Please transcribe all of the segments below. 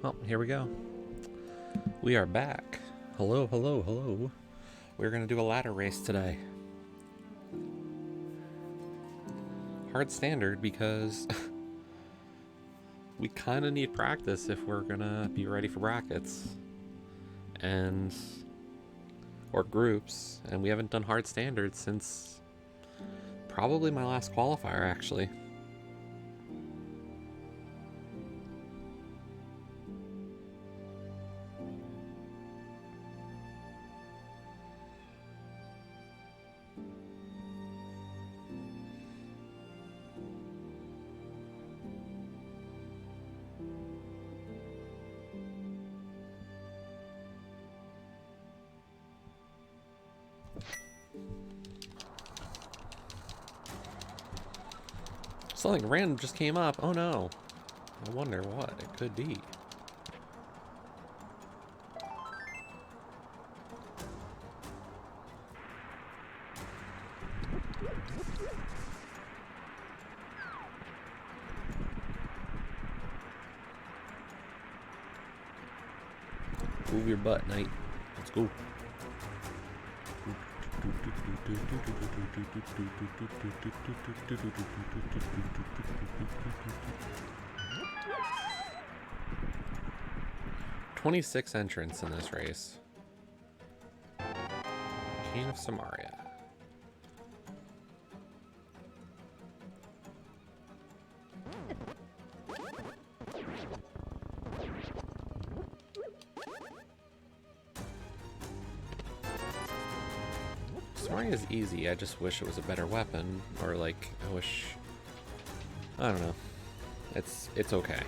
Well, here we go. We are back. Hello, hello, hello. We're going to do a ladder race today. Hard standard because we kind of need practice if we're going to be ready for brackets or groups, and we haven't done hard standards since probably my last qualifier, actually. Something random just came up. Oh no. I wonder what it could be. Move your butt, Knight. Let's go. "26 entrants in this race. King of Samaria. Samaria is easy, I just wish it was a better weapon, or like, I don't know. It's okay.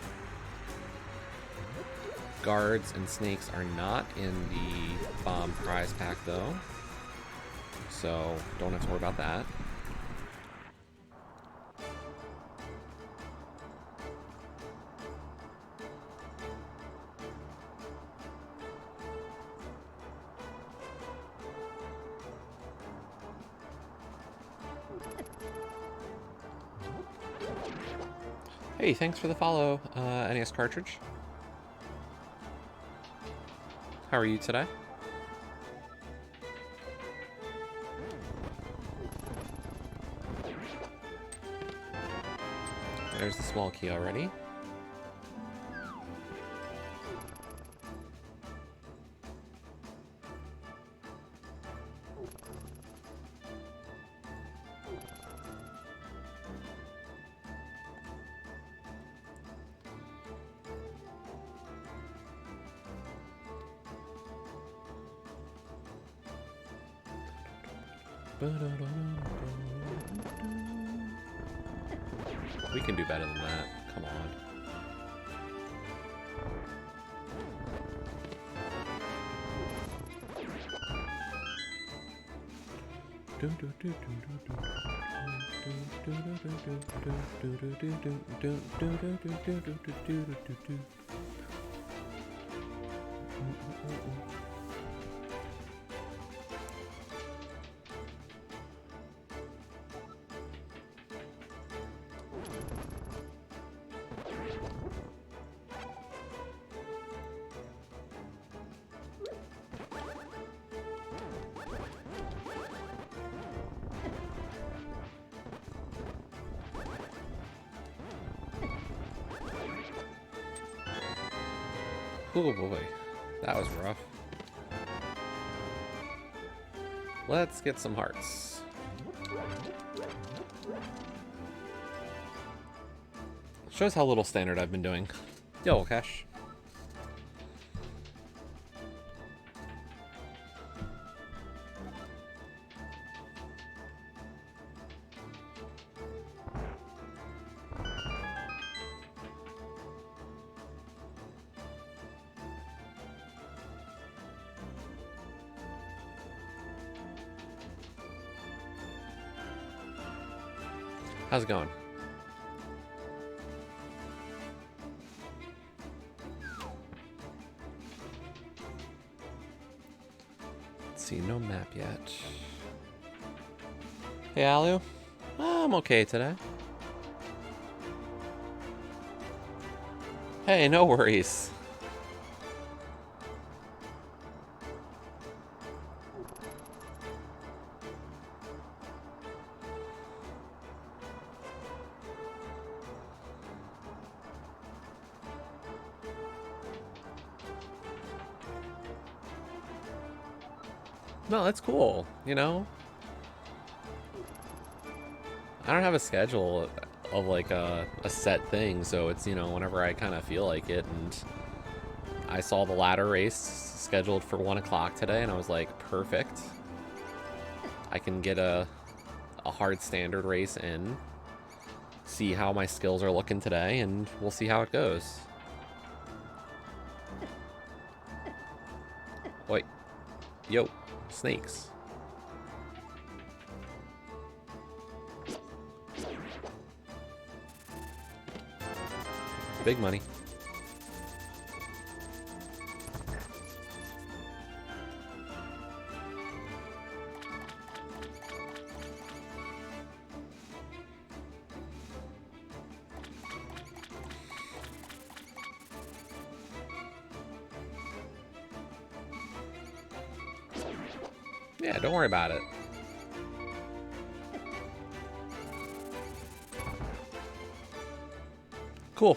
Guards and snakes are not in the bomb prize pack though, so don't have to worry about that. Hey, thanks for the follow, NES Cartridge. How are you today? There's the small key already. We can do better than that. Come on. Oh boy, that was rough. Let's get some hearts. Shows how little standard I've been doing. Yo, Cash. How's it going? Let's see, no map yet. Hey, Alu. I'm okay today. Hey, no worries. No, that's cool, you know? I don't have a schedule of like a set thing, so it's, you know, whenever I kind of feel like it. And I saw the ladder race scheduled for 1 o'clock today, and I was like, perfect. I can get a hard standard race in, see how my skills are looking today, and we'll see how it goes. Wait. Yo. Snakes. Big money. Yeah, don't worry about it. Cool.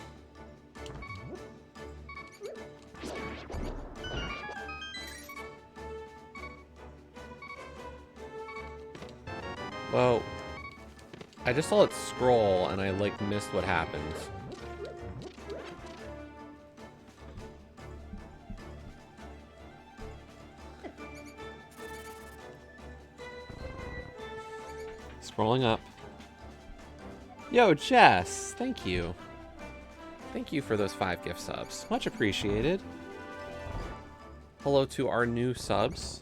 Well, I just saw it scroll and I like missed what happened. Scrolling up. Yo, Jess, thank you. Thank you for those 5 gift subs. Much appreciated. Hello to our new subs.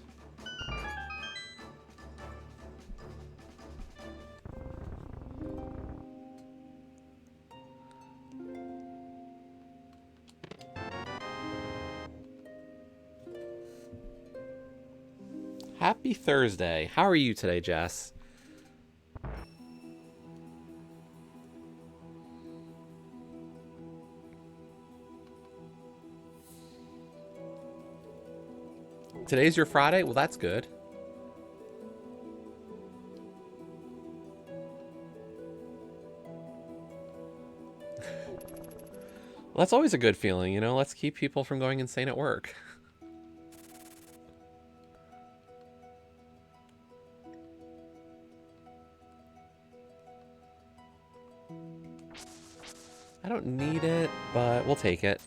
Happy Thursday. How are you today, Jess? Today's your Friday? Well, that's good. Well, that's always a good feeling, you know? Let's keep people from going insane at work. I don't need it, but we'll take it.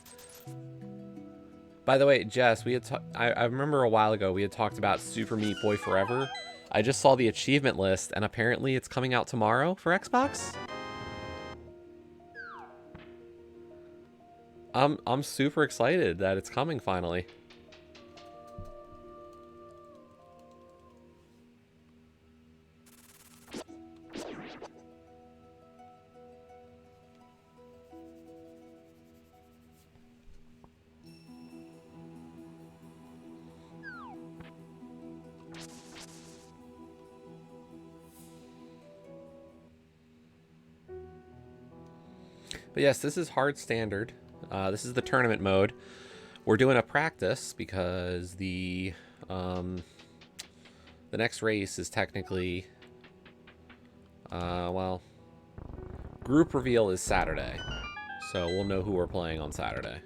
By the way, Jess, we had I remember a while ago we had talked about Super Meat Boy Forever. I just saw the achievement list, and apparently it's coming out tomorrow for Xbox. I'm super excited that it's coming finally. But yes, this is hard standard. This is the tournament mode. We're doing a practice because the next race is technically, well, group reveal is Saturday. So we'll know who we're playing on Saturday.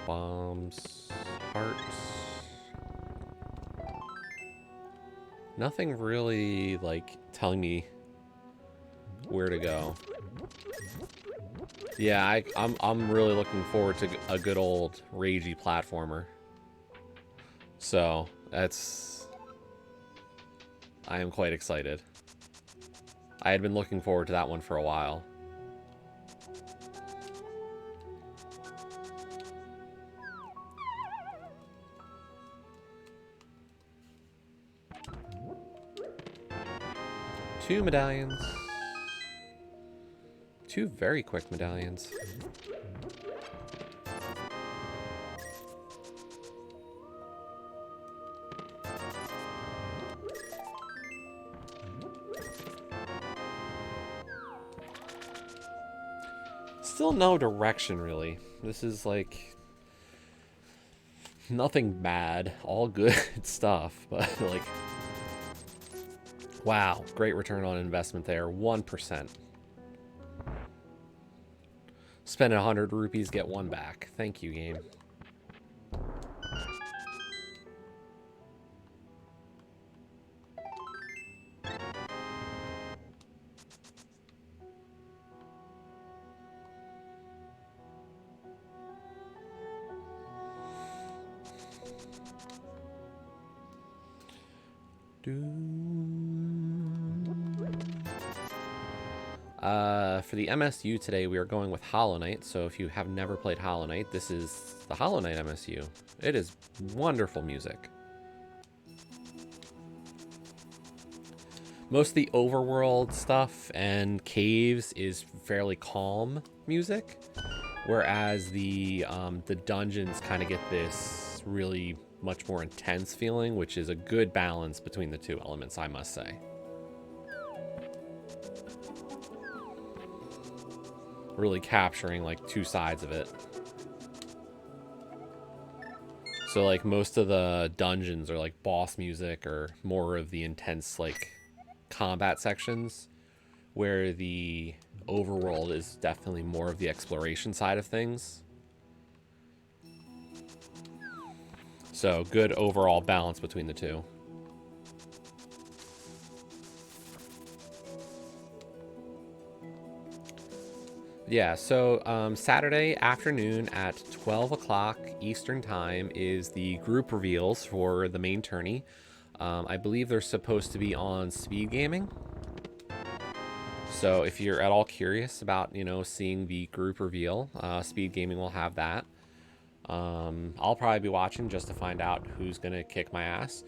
Bombs, hearts. Nothing really, like, telling me where to go. Yeah, I'm really looking forward to a good old ragey platformer. So, I am quite excited. I had been looking forward to that one for a while. Two medallions. Two very quick medallions. Still no direction, really. This is like nothing bad, all good stuff, but like, wow, great return on investment there, 1%. Spend 100 rupees, get one back. Thank you, game. For the MSU today, we are going with Hollow Knight. So if you have never played Hollow Knight, this is the Hollow Knight MSU. It is wonderful music. Most of the overworld stuff and caves is fairly calm music, whereas the dungeons kind of get this really much more intense feeling, which is a good balance between the two elements, I must say. Really capturing like two sides of it. So like most of the dungeons are like boss music or more of the intense like combat sections, where the overworld is definitely more of the exploration side of things. So good overall balance between the two. Yeah, so Saturday afternoon at 12 o'clock Eastern Time is the group reveals for the main tourney. I believe they're supposed to be on Speed Gaming. So if you're at all curious about, you know, seeing the group reveal, Speed Gaming will have that. I'll probably be watching just to find out who's going to kick my ass.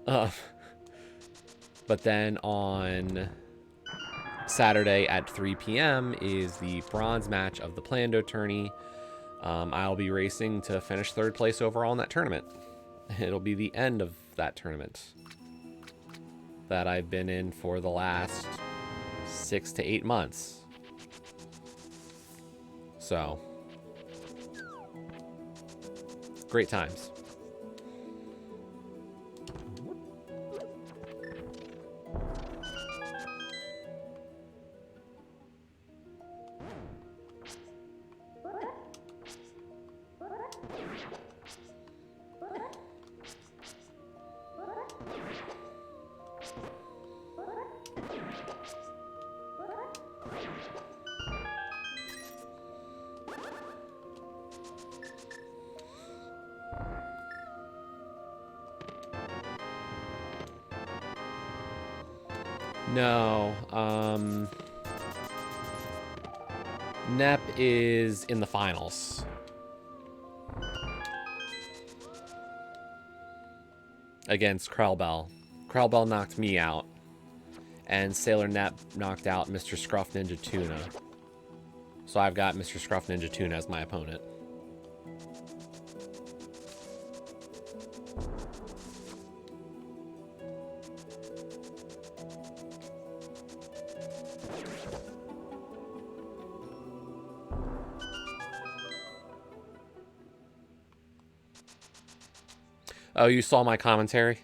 But then on Saturday at 3 p.m. is the bronze match of the Plando Tourney. I'll be racing to finish third place overall in that tournament. It'll be the end of that tournament that I've been in for the last 6 to 8 months. So, great times. No, Nep is in the finals. Against Krellbell. Krellbell knocked me out. And Sailor Nep knocked out Mr. Scruff Ninja Tuna. So I've got Mr. Scruff Ninja Tuna as my opponent. Oh, you saw my commentary?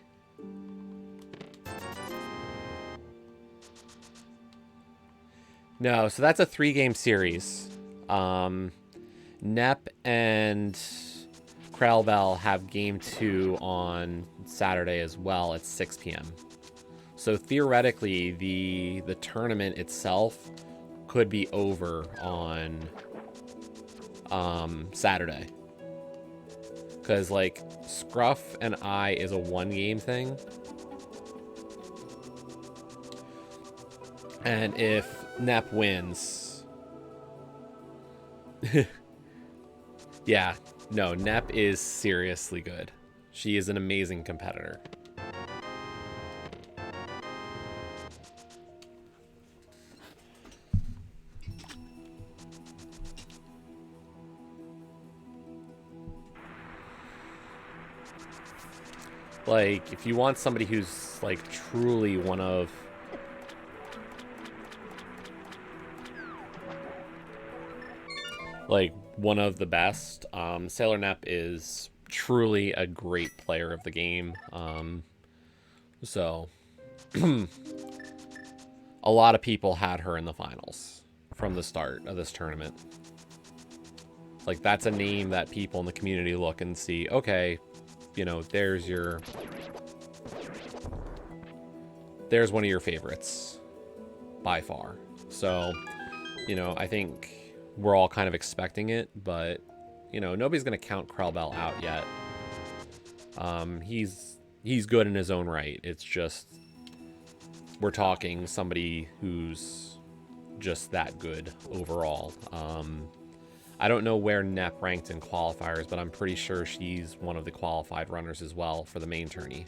No, so that's a 3-game series. Nep and Krellbell have game 2 on Saturday as well at 6 p.m. So theoretically, the tournament itself could be over on Saturday. Because, like, Scruff and I is a 1-game thing. And if Nep wins... yeah, no, Nep is seriously good. She is an amazing competitor. Like, if you want somebody who's, like, truly one of... like, one of the best, Sailor Nep is truly a great player of the game. So, a lot of people had her in the finals from the start of this tournament. Like, that's a name that people in the community look and see, okay, you know, there's one of your favorites by far. So, you know, I think we're all kind of expecting it, but, you know, nobody's going to count Krellbell out yet. He's good in his own right. It's just, we're talking somebody who's just that good overall. I don't know where Nep ranked in qualifiers, but I'm pretty sure she's one of the qualified runners as well for the main tourney.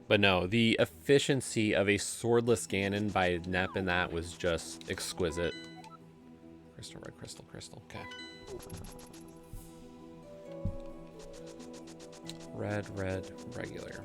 But no, the efficiency of a swordless Ganon by Nep in that was just exquisite. Crystal, red, crystal, crystal. Okay. Red, red, regular.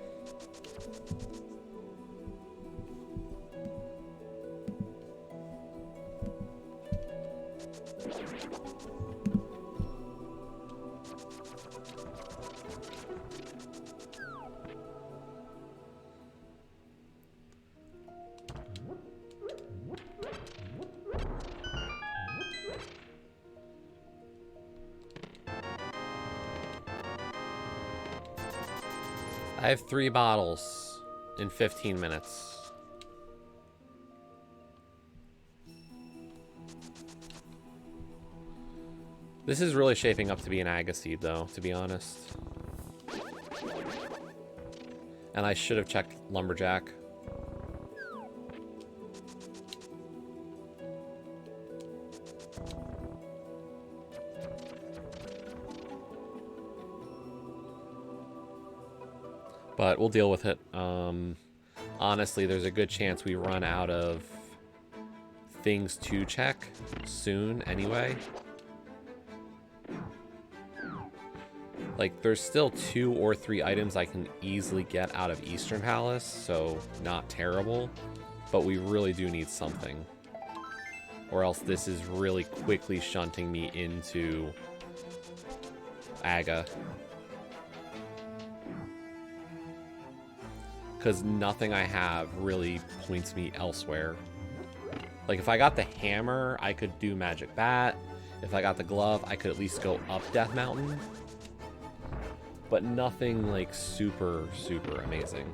I have 3 bottles in 15 minutes. This is really shaping up to be an Agaseed, though, to be honest. And I should have checked Lumberjack. But we'll deal with it. Honestly, there's a good chance we run out of things to check soon anyway. Like, there's still 2 or 3 items I can easily get out of Eastern Palace, so not terrible. But we really do need something. Or else this is really quickly shunting me into Aga. Because nothing I have really points me elsewhere. Like, if I got the hammer, I could do Magic Bat. If I got the glove, I could at least go up Death Mountain. But nothing, like, super, super amazing.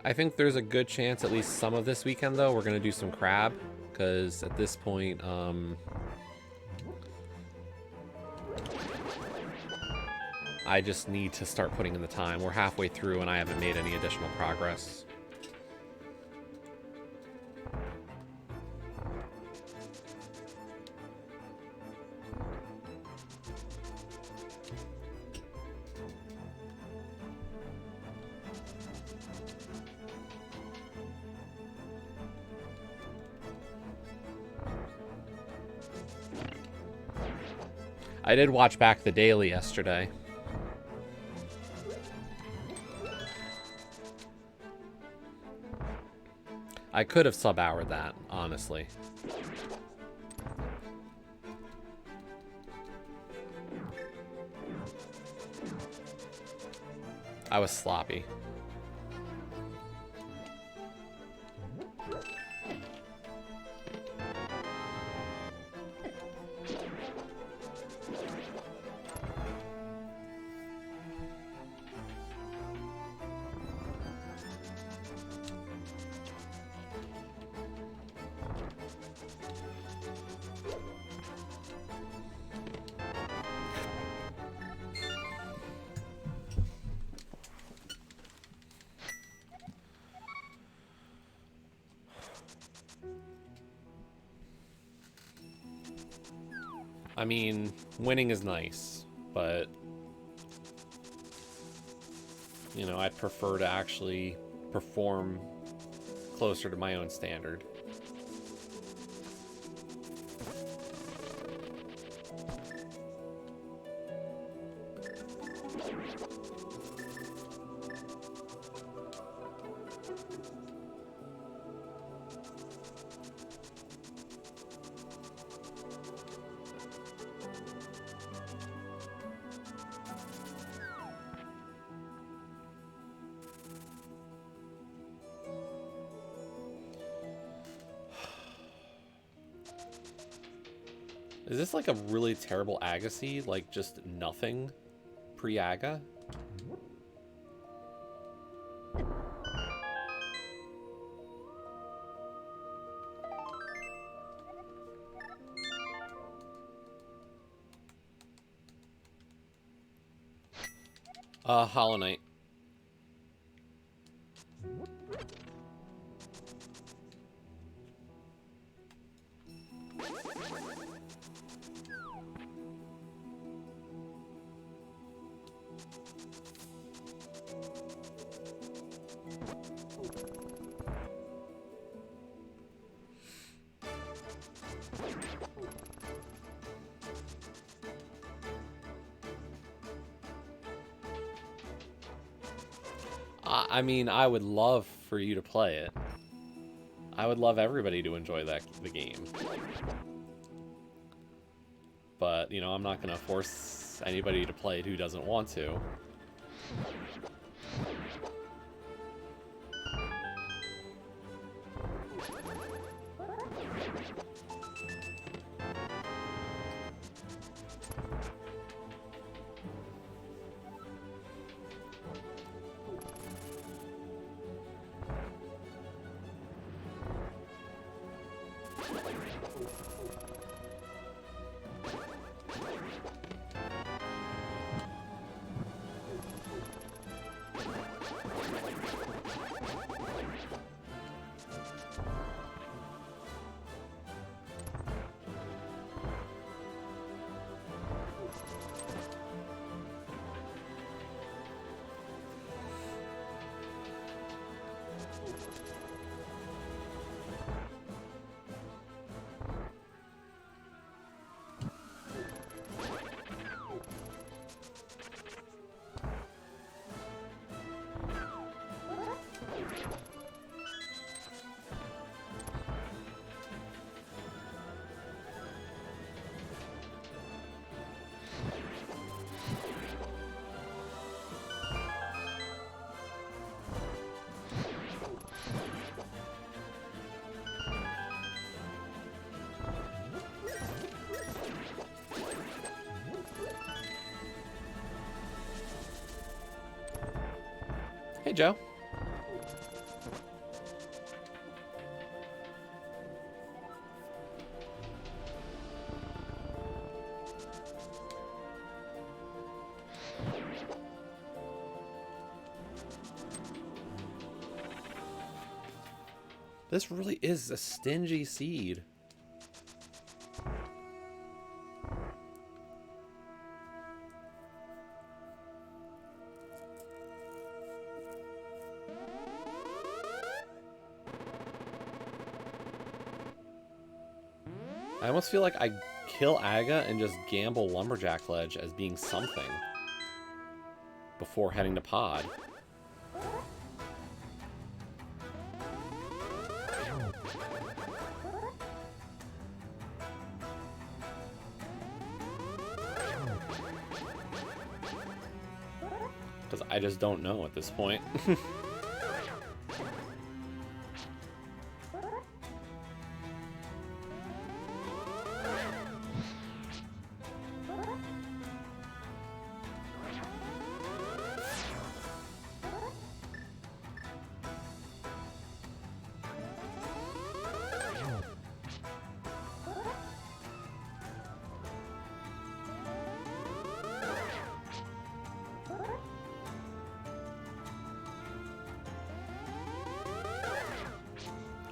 I think there's a good chance, at least some of this weekend, though, we're going to do some crab. Because at this point, I just need to start putting in the time. We're halfway through and I haven't made any additional progress. I did watch back the daily yesterday. I could have sub-houred that, honestly. I was sloppy. I mean, winning is nice, but, you know, I'd prefer to actually perform closer to my own standard. Is this like a really terrible Agassi? Like just nothing pre-Aga? Hollow Knight. I mean, I would love for you to play it. I would love everybody to enjoy the game. But, you know, I'm not going to force anybody to play it who doesn't want to. Hey, Joe. This really is a stingy seed. I almost feel like I kill Aga and just gamble Lumberjack Ledge as being something before heading to Pod. Because I just don't know at this point.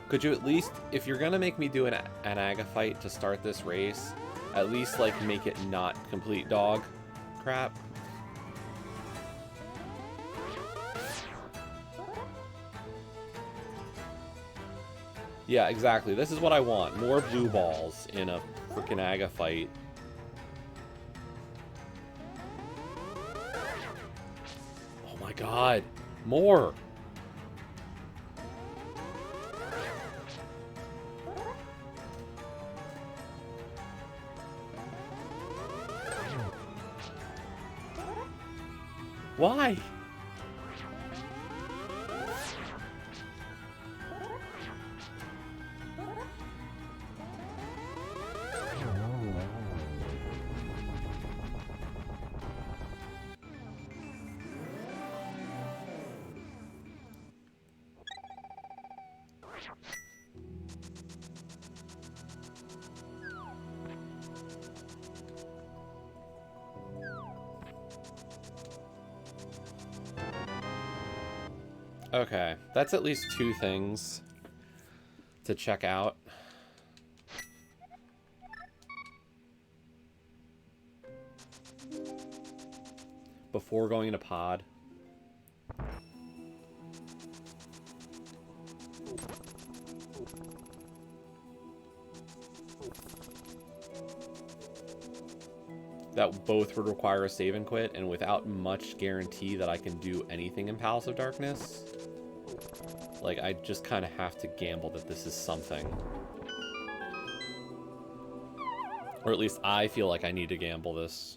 Could you at least, if you're gonna make me do an Aga fight to start this race, at least like make it not complete dog crap? Yeah, exactly. This is what I want. More blue balls in a freaking Aga fight. Oh my god. More! Why? Okay, that's at least 2 things to check out. Before going into Pod. That both would require a save and quit, and without much guarantee that I can do anything in Palace of Darkness. Like, I just kind of have to gamble that this is something. Or at least I feel like I need to gamble this.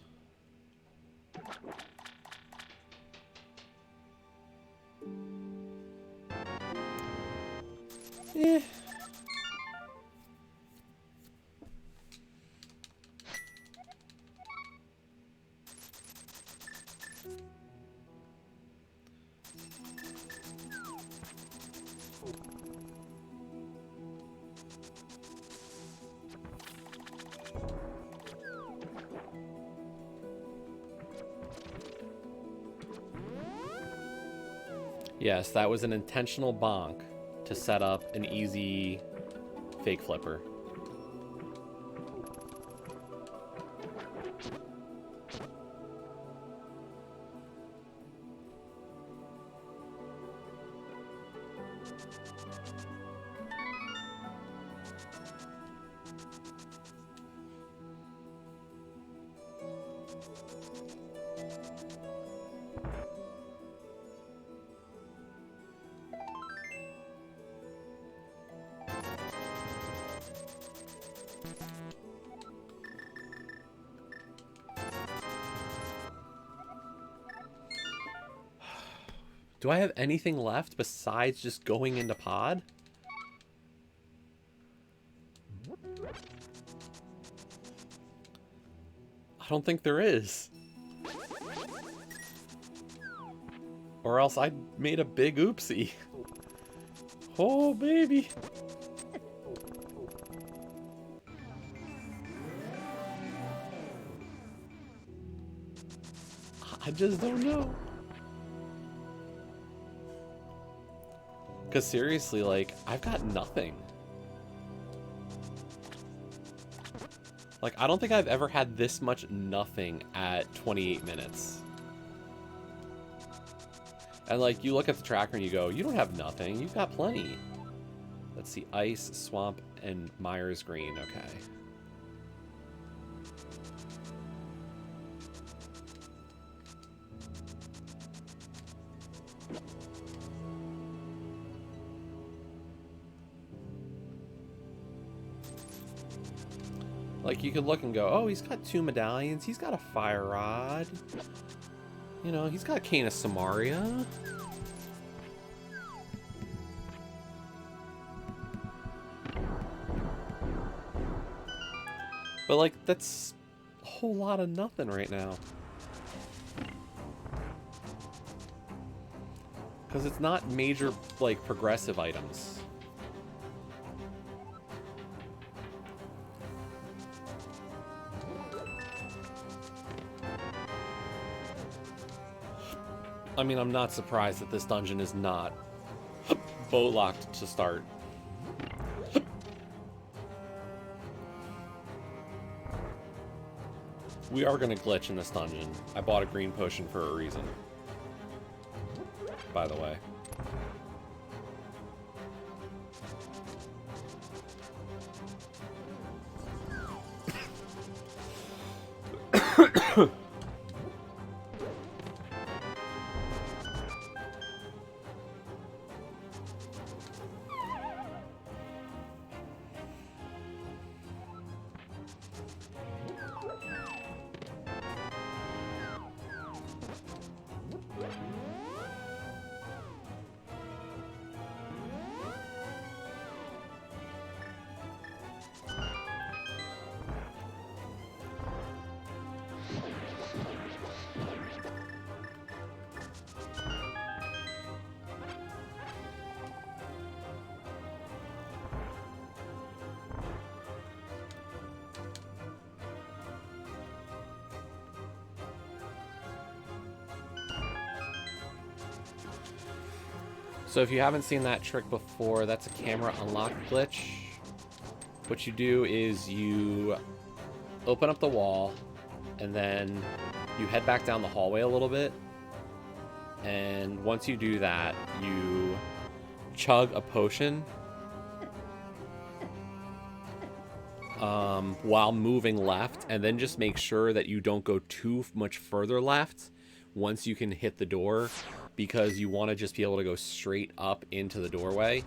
Eh. Yes, that was an intentional bonk to set up an easy fake flipper. Do I have anything left besides just going into Pod? I don't think there is. Or else I made a big oopsie. Oh, baby. I just don't know. Because seriously, like, I've got nothing. Like, I don't think I've ever had this much nothing at 28 minutes. And, like, you look at the tracker and you go, you don't have nothing. You've got plenty. Let's see. Ice, Swamp, and Myers Green. Okay. Like, you could look and go, oh, he's got 2 medallions. He's got a fire rod. You know, he's got a cane of Samaria. But, like, that's a whole lot of nothing right now. Because it's not major, like, progressive items. I mean, I'm not surprised that this dungeon is not boat locked to start. We are going to glitch in this dungeon. I bought a green potion for a reason. By the way. So if you haven't seen that trick before, that's a camera unlock glitch. What you do is you open up the wall, and then you head back down the hallway a little bit. And once you do that, you chug a potion while moving left, and then just make sure that you don't go too much further left once you can hit the door, because you want to just be able to go straight up into the doorway,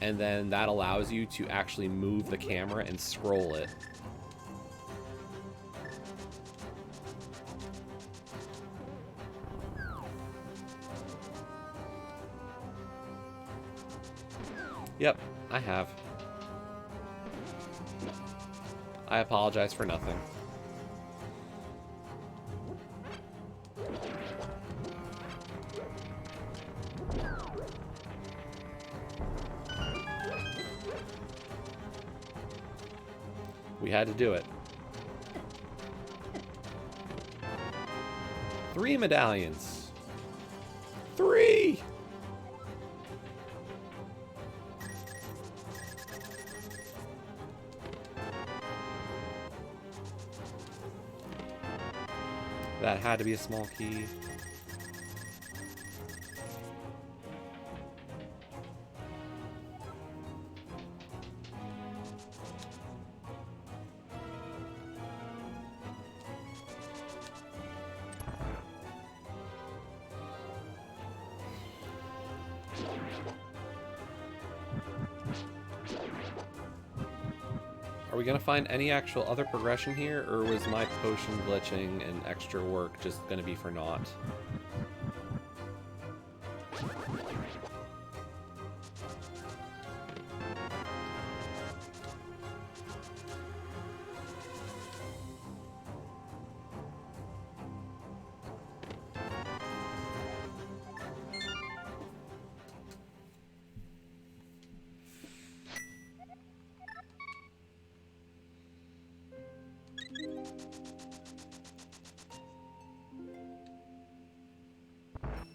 and then that allows you to actually move the camera and scroll it. Yep, I have. I apologize for nothing. We had to do it. 3 medallions. 3! That had to be a small key. Are we gonna find any actual other progression here, or was my potion glitching and extra work just gonna be for naught?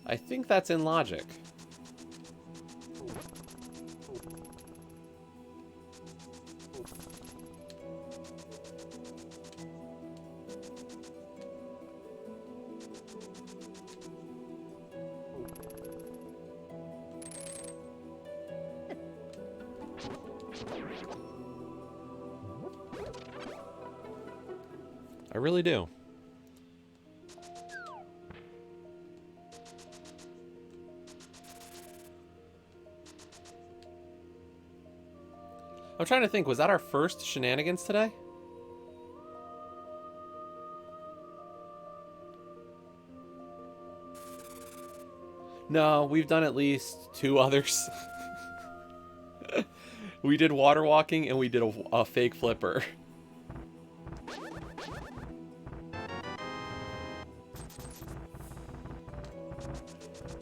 I think that's in logic. I really do. I'm trying to think, was that our first shenanigans today? No, we've done at least 2 others. We did water walking and we did a fake flipper.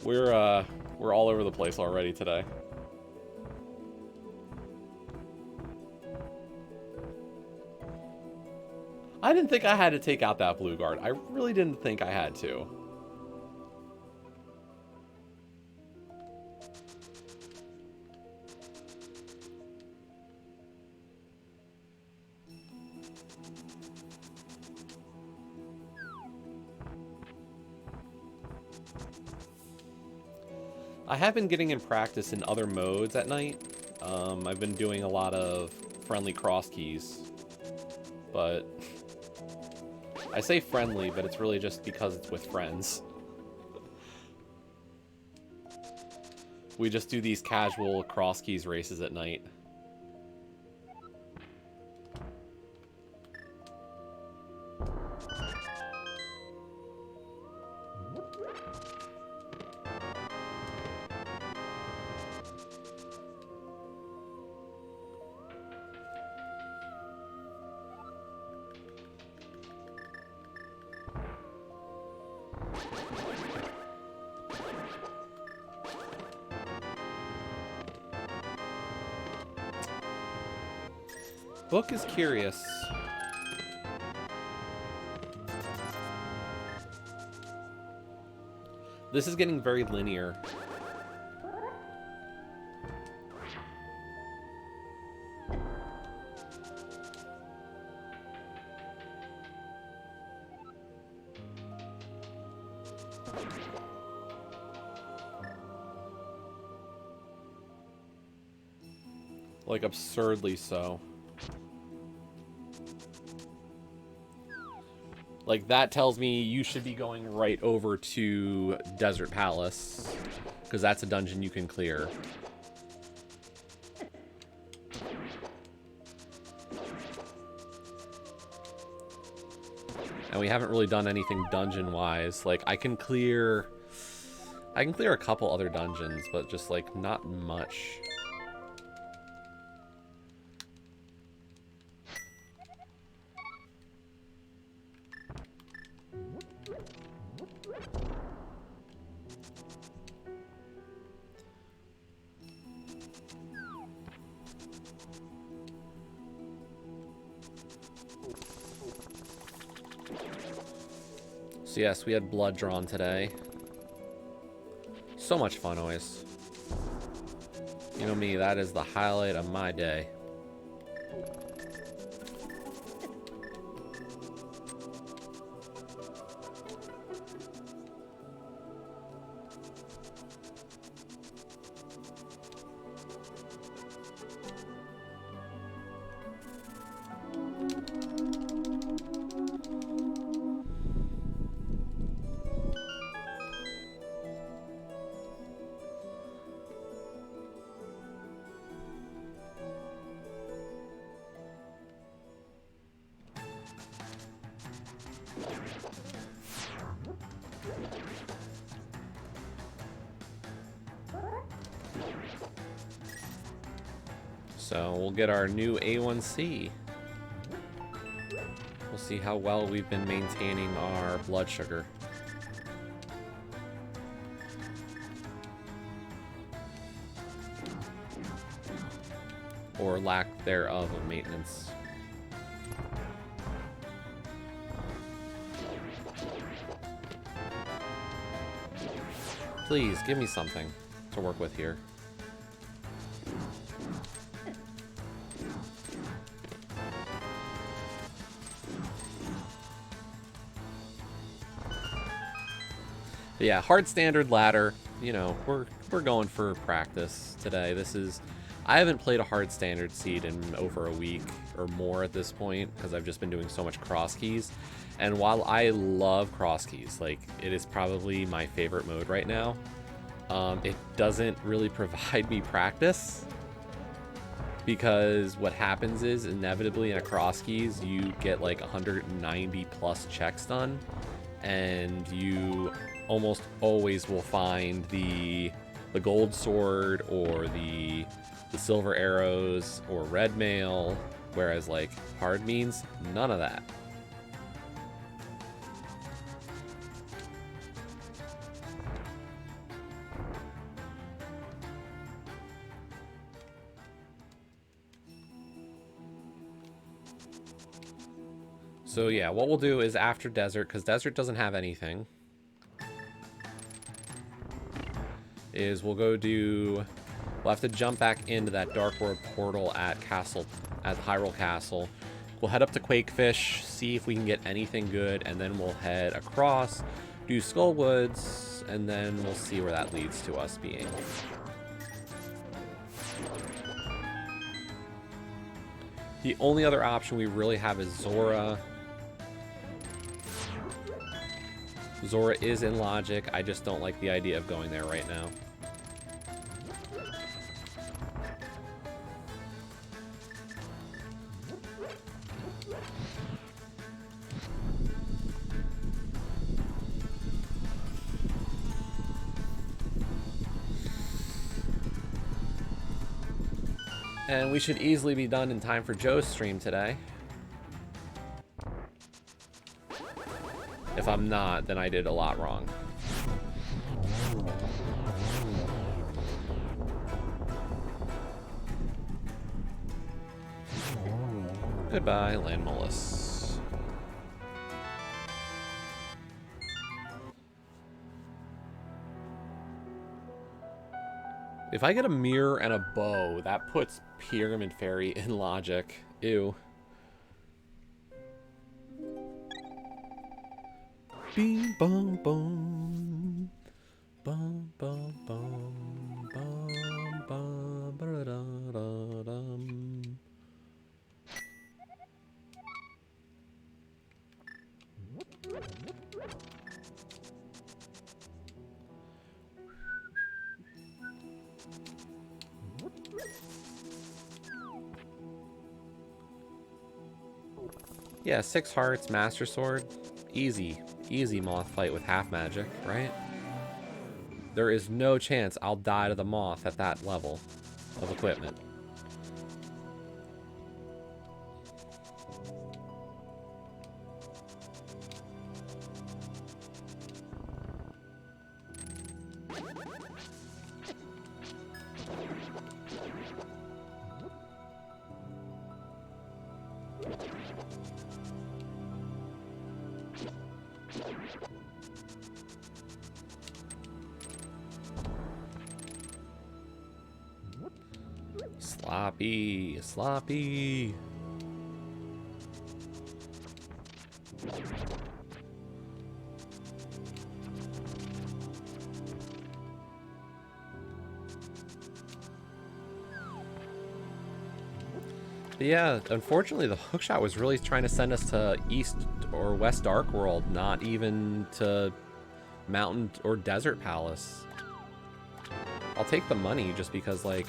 We're all over the place already today. I didn't think I had to take out that blue guard. I really didn't think I had to. I have been getting in practice in other modes at night. I've been doing a lot of friendly cross keys, but I say friendly, but it's really just because it's with friends. We just do these casual cross keys races at night. Book is curious. This is getting very linear. Like, absurdly so. Like, that tells me you should be going right over to Desert Palace, because that's a dungeon you can clear. And we haven't really done anything dungeon-wise. Like, I can clear a couple other dungeons, but just, like, not much. So yes, we had blood drawn today. So much fun always. You know me, that is the highlight of my day. So we'll get our new A1C. We'll see how well we've been maintaining our blood sugar. Or lack thereof of maintenance. Please, give me something to work with here. But yeah, hard standard ladder. You know, we're going for practice today. I haven't played a hard standard seed in over a week or more at this point because I've just been doing so much cross keys. And while I love cross keys, like it is probably my favorite mode right now, it doesn't really provide me practice because what happens is inevitably in a cross keys you get like 190 plus checks done, and you almost always will find the gold sword or the silver arrows or red mail, whereas like hard means none of that. So yeah, what we'll do is after desert, because desert doesn't have anything, is we'll have to jump back into that Dark World portal at Hyrule Castle. We'll head up to Quakefish, see if we can get anything good, and then we'll head across, do Skullwoods, and then we'll see where that leads to us being. The only other option we really have is Zora. Zora is in Logic. I just don't like the idea of going there right now. And we should easily be done in time for Joe's stream today. If I'm not, then I did a lot wrong. Goodbye, Landmolus. If I get a mirror and a bow, that puts Pyramid Fairy in Logic. Ew. Bing bong bong. Bum bum bum bum bum ba da da dum. Yeah, 6 hearts, Master Sword. Easy. Easy moth fight with half magic, right? There is no chance I'll die to the moth at that level of equipment. Sloppy, sloppy. But yeah, unfortunately the hookshot was really trying to send us to East or West Dark World, not even to Mountain or Desert Palace. I'll take the money just because, like,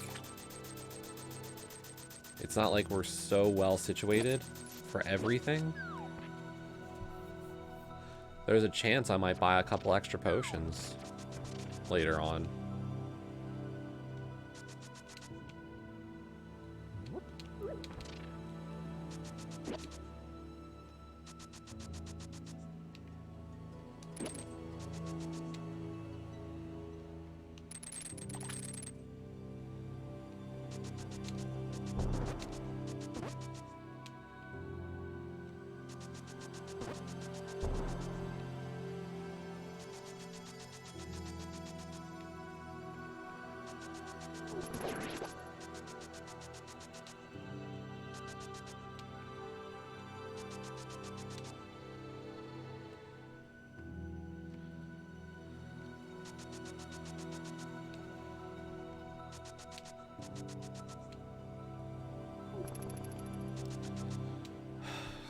it's not like we're so well situated for everything. There's a chance I might buy a couple extra potions later on.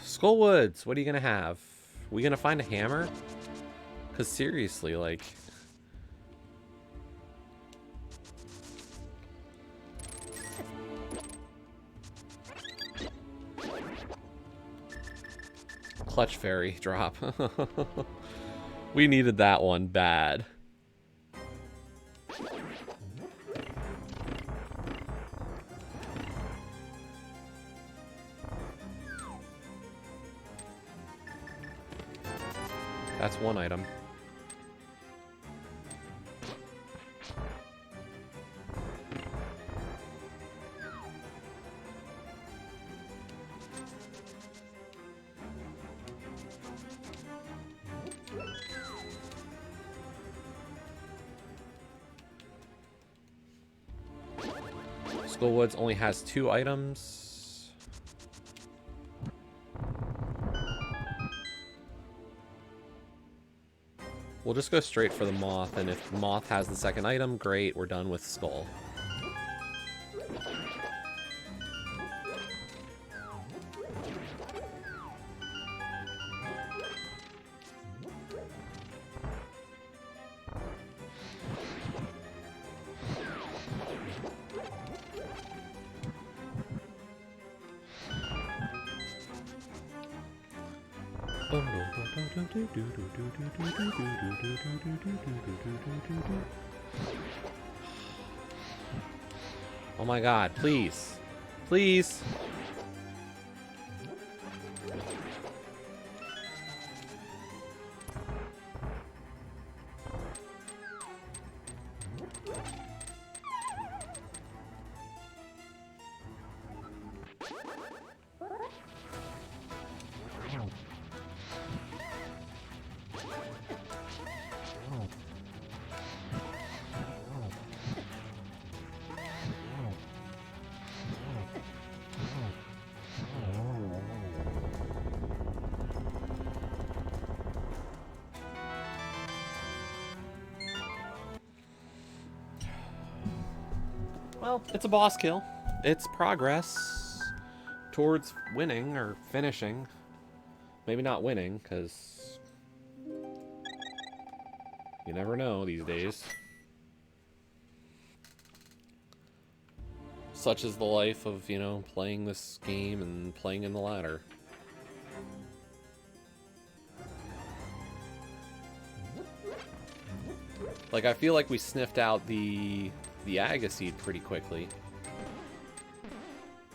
Skullwoods, what are you gonna have? We gonna find a hammer? Cause seriously, like... Clutch fairy drop. We needed that one bad. That's one item. Skullwoods only has 2 items. We'll just go straight for the moth, and if moth has the second item, great, we're done with skull. Oh my god, please. Please. Well, it's a boss kill. It's progress towards winning or finishing. Maybe not winning, because you never know these days. Such is the life of, you know, playing this game and playing in the ladder. Like, I feel like we sniffed out the Agaseed pretty quickly,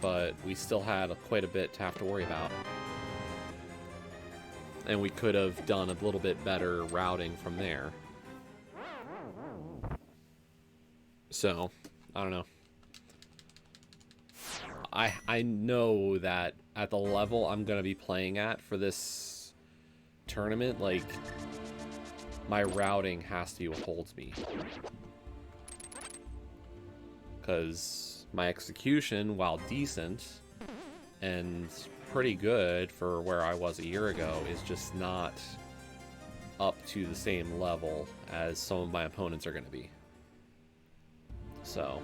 but we still had quite a bit to have to worry about. And we could have done a little bit better routing from there. So, I don't know. I know that at the level I'm going to be playing at for this tournament, like, my routing has to be what holds me. Because my execution, while decent and pretty good for where I was a year ago, is just not up to the same level as some of my opponents are going to be. So...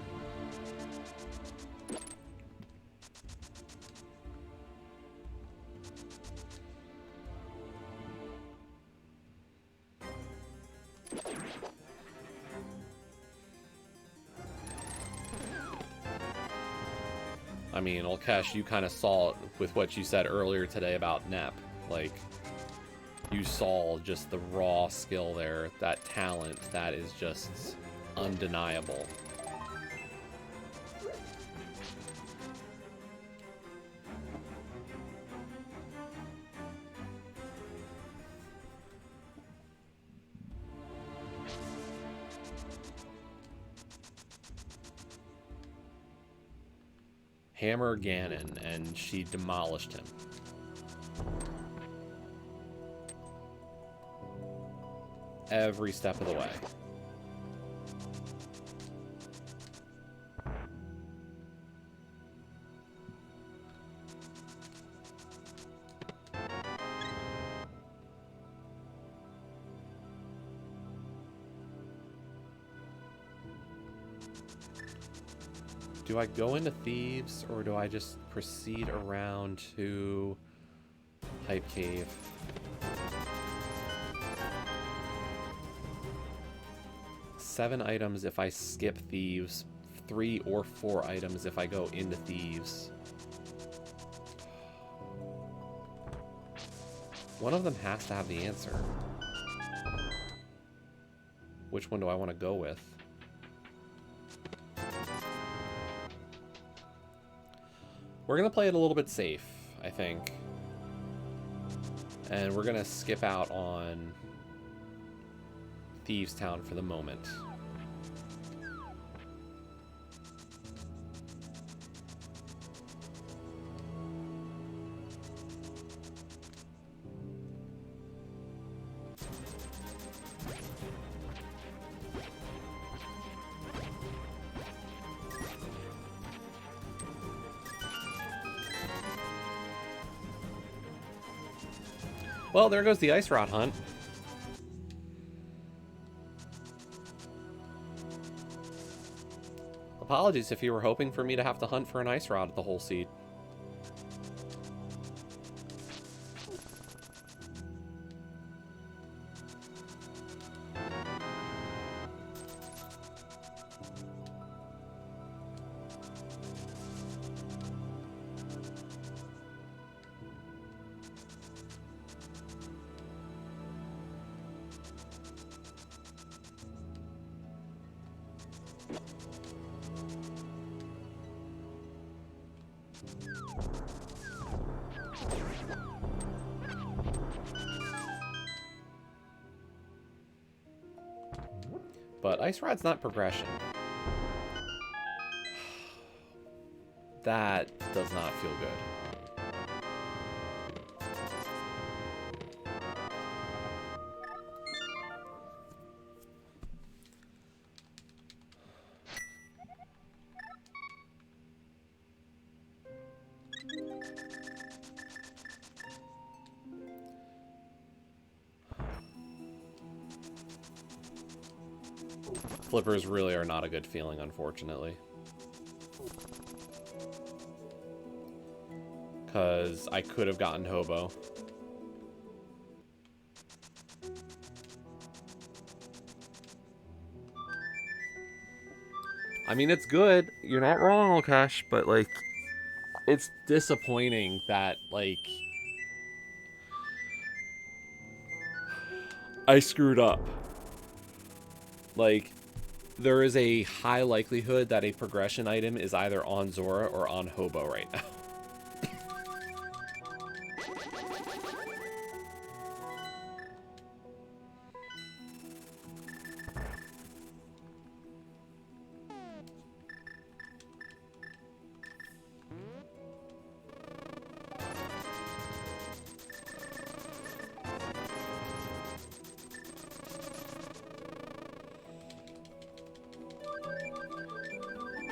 I mean, Olkesh, you kind of saw it with what you said earlier today about Nep. Like, you saw just the raw skill there, that talent that is just undeniable. Hammer Ganon, and she demolished him. Every step of the way. Do I go into Thieves, or do I just proceed around to Hype Cave? Seven items if I skip Thieves. 3 or 4 items if I go into Thieves. One of them has to have the answer. Which one do I want to go with? We're going to play it a little bit safe, I think. And we're going to skip out on Thieves Town for the moment. Well, there goes the ice rod hunt. Apologies if you were hoping for me to have to hunt for an ice rod at the whole seed. But ice rod's not progression. That does not feel good. Flippers really are not a good feeling, unfortunately. Because I could have gotten Hobo. I mean, it's good. You're not wrong, Okash, but, like, it's disappointing that, like, I screwed up. Like, there is a high likelihood that a progression item is either on Zora or on Hobo right now.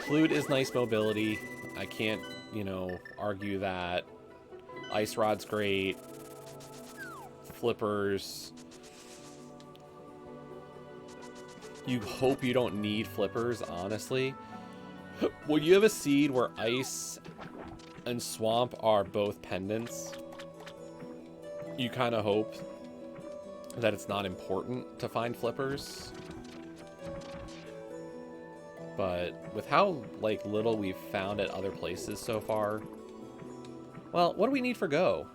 Flute is nice mobility. I can't, you know, argue that. Ice Rod's great. Flippers. You hope you don't need flippers, honestly. When you have a seed where ice and swamp are both pendants, you kind of hope that it's not important to find flippers. But with how, like, little we've found at other places so far... Well, what do we need for Go?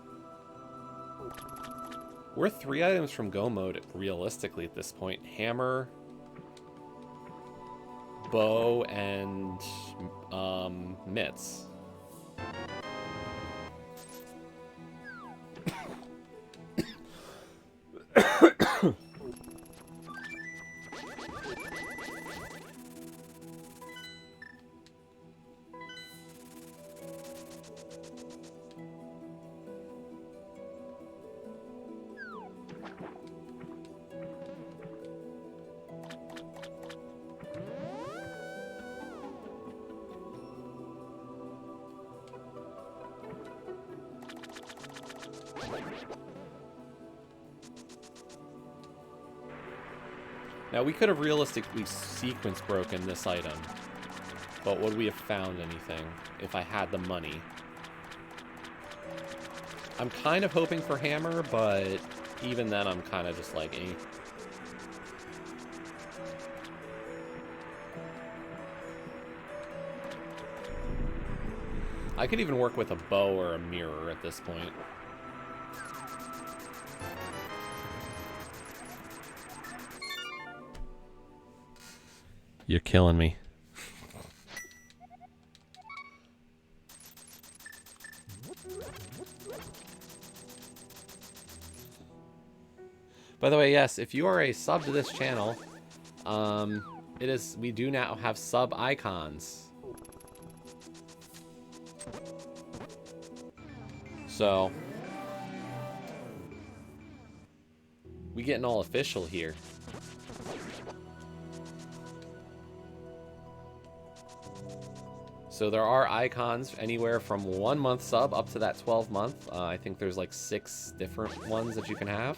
We're 3 items from Go mode, realistically, at this point. Hammer, bow, and, mitts. Now, we could have realistically sequence broken this item, but would we have found anything if I had the money? I'm kind of hoping for hammer, but even then I'm kind of just like, eh. I could even work with a bow or a mirror at this point. You're killing me. By the way, yes, if you are a sub to this channel, we do now have sub icons. So, we getting all official here. So there are icons anywhere from 1 month sub up to that 12 month. I think there's like 6 different ones that you can have.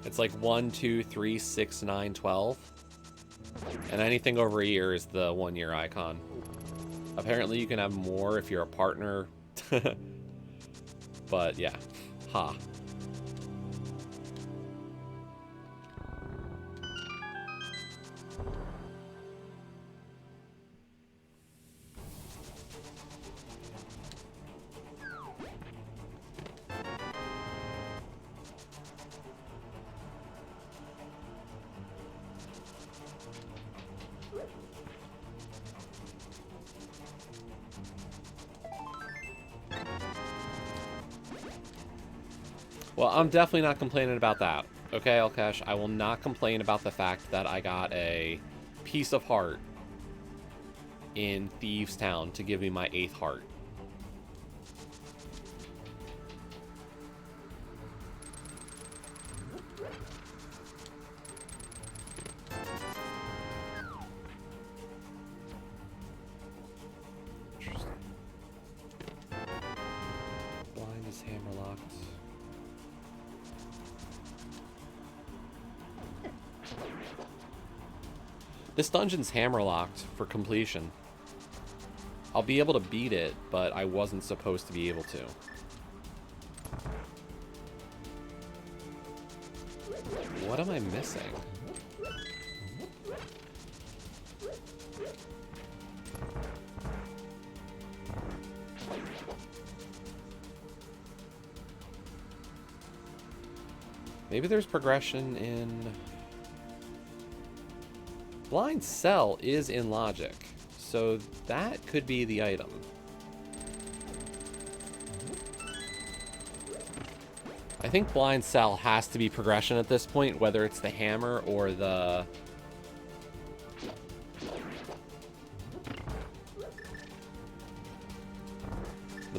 It's like 1, 2, 3, 6, 9, 12. And anything over a year is the 1 year icon. Apparently you can have more if you're a partner. But yeah. Ha. Well, I'm definitely not complaining about that. Okay, Alkesh, I will not complain about the fact that I got a piece of heart in Thieves Town to give me my 8th heart. Interesting. Blind is hammerlocked. This dungeon's hammerlocked for completion. I'll be able to beat it, but I wasn't supposed to be able to. What am I missing? Maybe there's progression in... Blind Cell is in logic, so that could be the item. I think Blind Cell has to be progression at this point, whether it's the hammer or the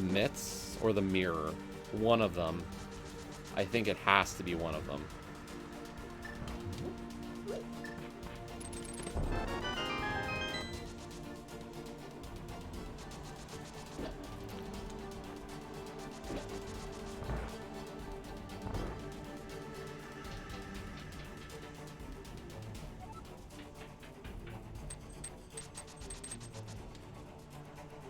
mitts or the mirror. One of them. I think it has to be one of them.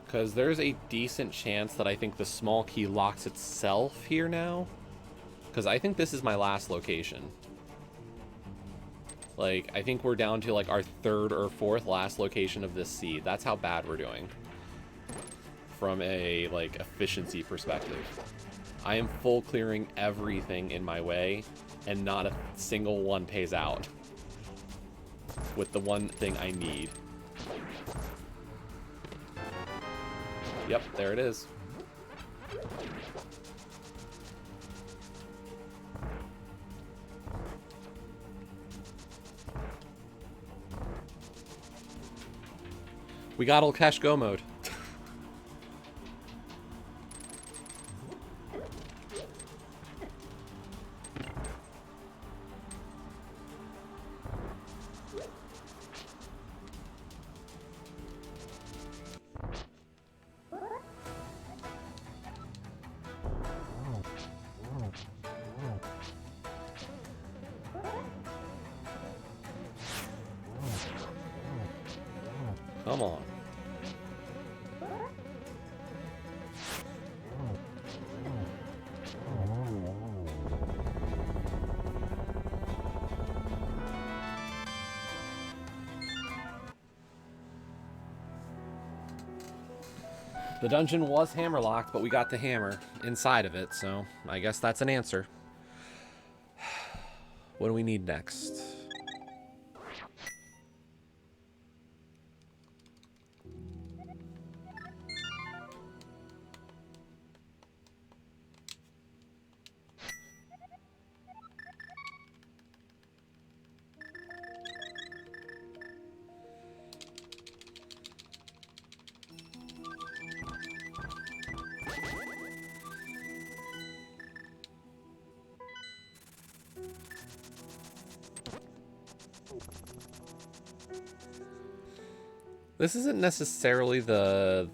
Because there's a decent chance that I think the small key locks itself here now. Because I think this is my last location. Like, I think we're down to like our 3rd or 4th last location of this seed. That's how bad we're doing. From a, like, efficiency perspective. I am full clearing everything in my way, and not a single one pays out. With the one thing I need. Yep, there it is. We got old cash go mode. Come on. The dungeon was hammerlocked, but we got the hammer inside of it, so I guess that's an answer. What do we need next? This isn't necessarily the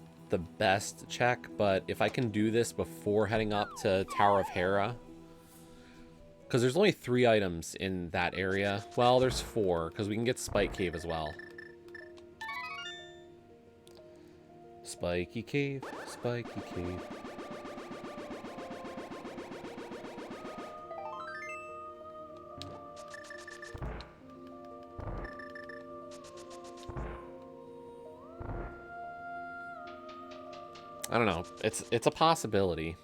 best check, but if I can do this before heading up to Tower of Hera, because there's only 3 items in that area. Well, there's 4, because we can get Spike Cave as well. Spiky Cave, Spiky Cave. I don't know. It's a possibility.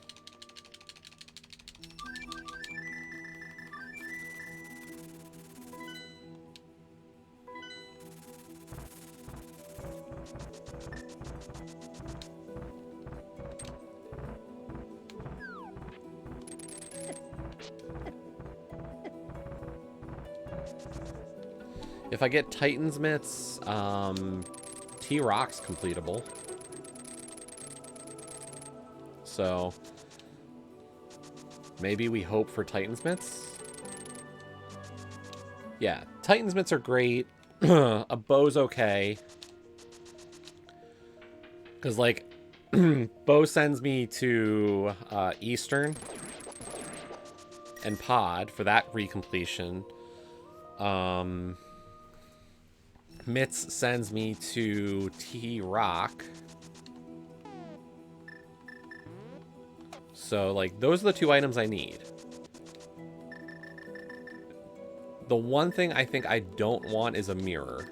If I get Titan's Mitts, T-Rock's completable. So maybe we hope for Titan's Mitts. Yeah, Titan's Mitts are great. A bow's okay. Because, like, bow sends me to Eastern and Pod for that recompletion. Mitts sends me to T-Rock. So, like, those are the 2 items I need. The one thing I think I don't want is a mirror.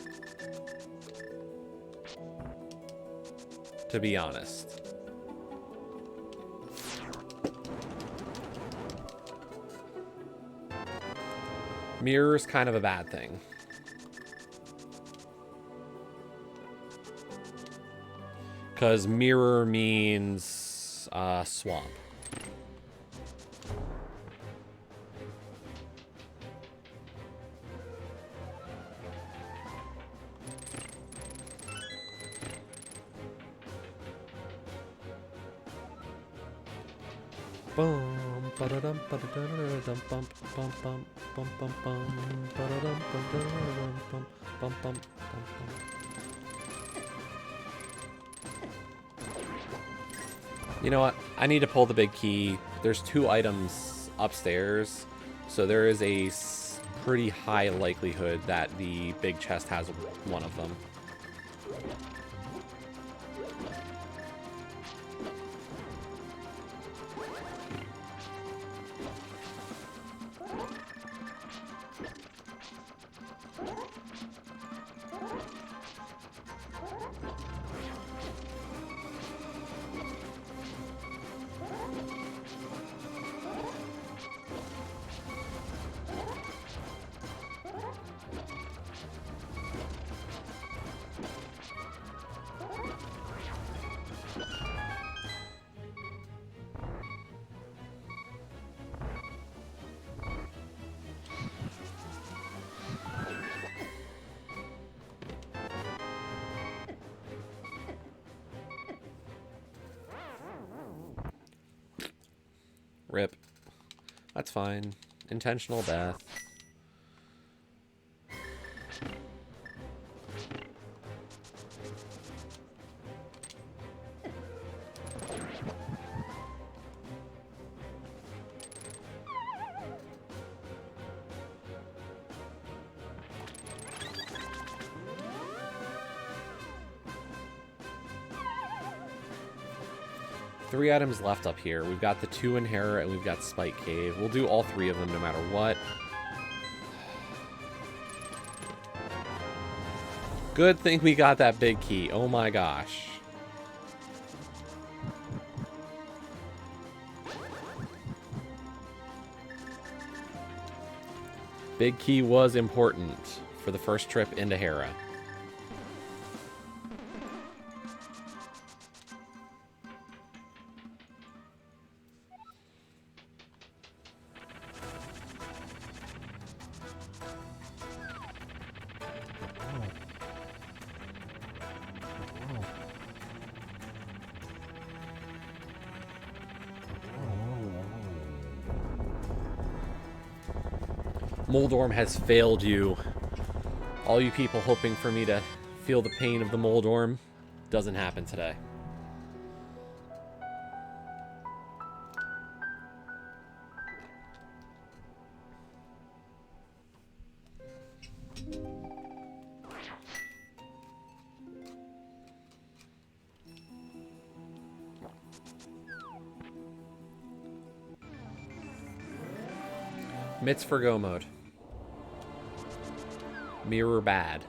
To be honest. Mirror's kind of a bad thing. Because mirror means swamp. Bum ba-da-dum ba-da-dum bum bum bum bum bum bum ba-da-dum ba-da-dum bum bum bum bum. You know what? I need to pull the big key. There's 2 items upstairs, so there is a pretty high likelihood that the big chest has one of them. Rip. That's fine. Intentional death. 3 items left up here. We've got the 2 in Hera, and we've got Spike Cave. We'll do all 3 of them no matter what. Good thing we got that big key. Oh my gosh. Big key was important for the first trip into Hera. Moldorm has failed you. All you people hoping for me to feel the pain of the Moldorm, doesn't happen today. Mitts for go mode. Mirror bad.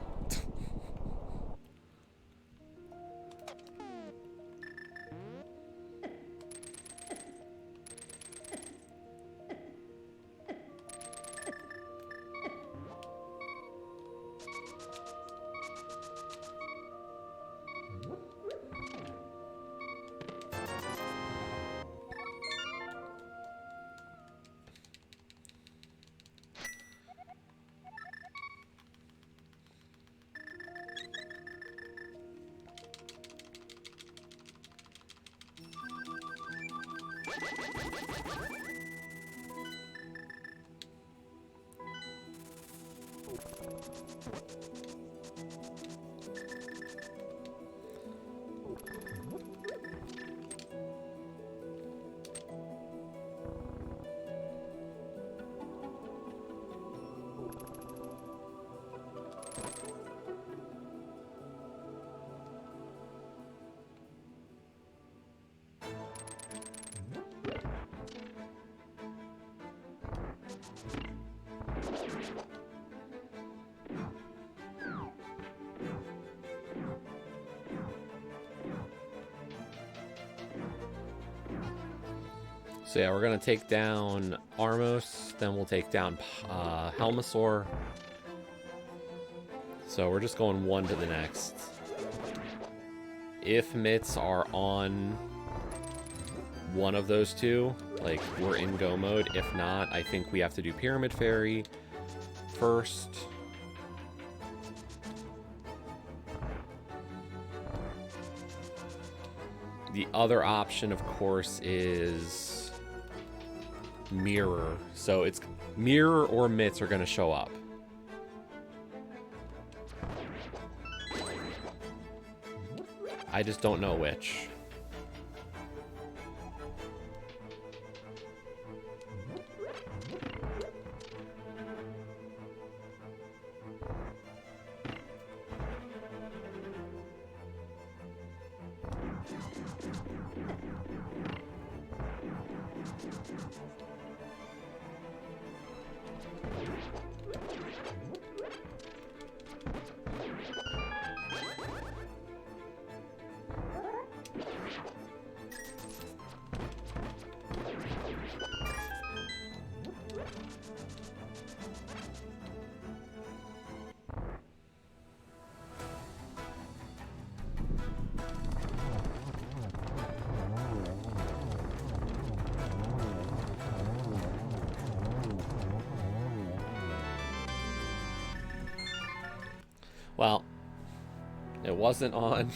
So yeah, we're going to take down Armos, then we'll take down Helmasaur. So we're just going one to the next. If mitts are on one of those two, like, we're in go mode. If not, I think we have to do Pyramid Fairy first. The other option, of course, is Mirror. So it's Mirror or mitts are going to show up. I just don't know which. Well, it wasn't on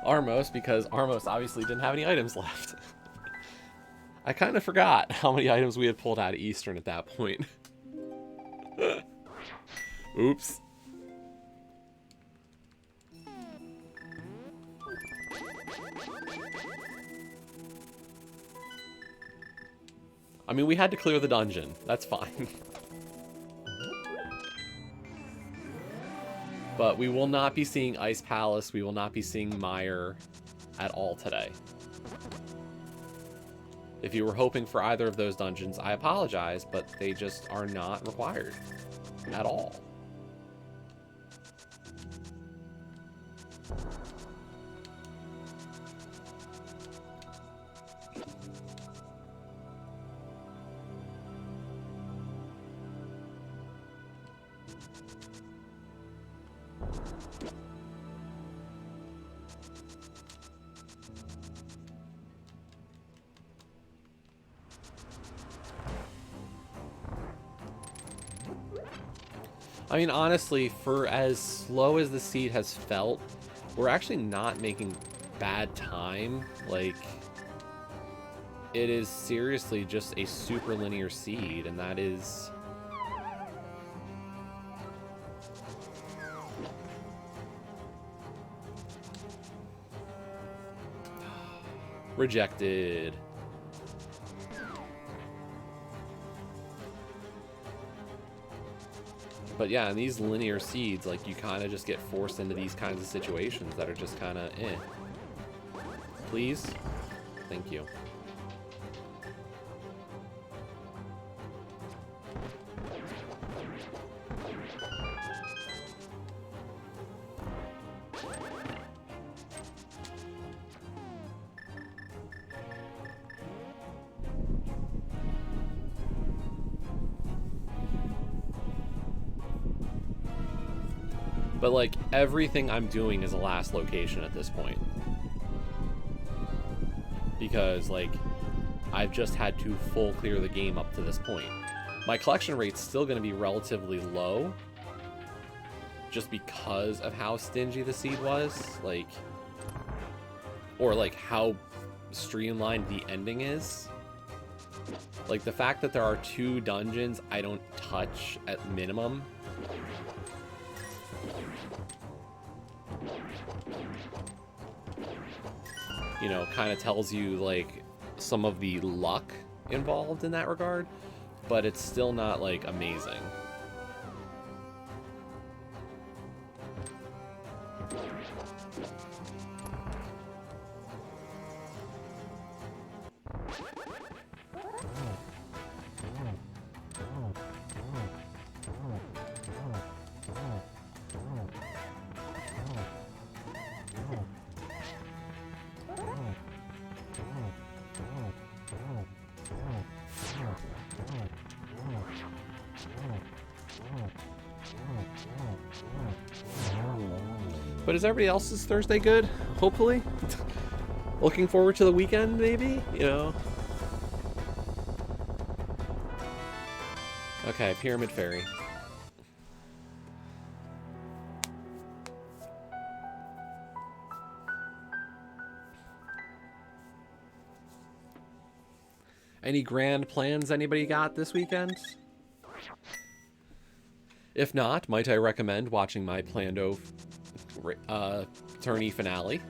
Armos because Armos obviously didn't have any items left. I kind of forgot how many items we had pulled out of Eastern at that point. Oops. I mean, we had to clear the dungeon. That's fine. But we will not be seeing Ice Palace. We will not be seeing Mire at all today. If you were hoping for either of those dungeons, I apologize, but they just are not required at all. I mean, honestly, for as slow as the seed has felt, we're actually not making bad time. Like, it is seriously just a super linear seed, and that is... Rejected. But yeah, in these linear seeds, like, you kind of just get forced into these kinds of situations that are just kind of eh. Please? Thank you. But, like, everything I'm doing is a last location at this point. Because, like, I've just had to full clear the game up to this point. My collection rate's still going to be relatively low. Just because of how stingy the seed was. Like, or, like, how streamlined the ending is. Like, the fact that there are 2 dungeons I don't touch at minimum... you know, kind of tells you, like, some of the luck involved in that regard, but it's still not, like, amazing. But is everybody else's Thursday good? Hopefully. Looking forward to the weekend, maybe? You know? Okay, Pyramid Fairy. Any grand plans anybody got this weekend? If not, might I recommend watching my Plando Tourney finale?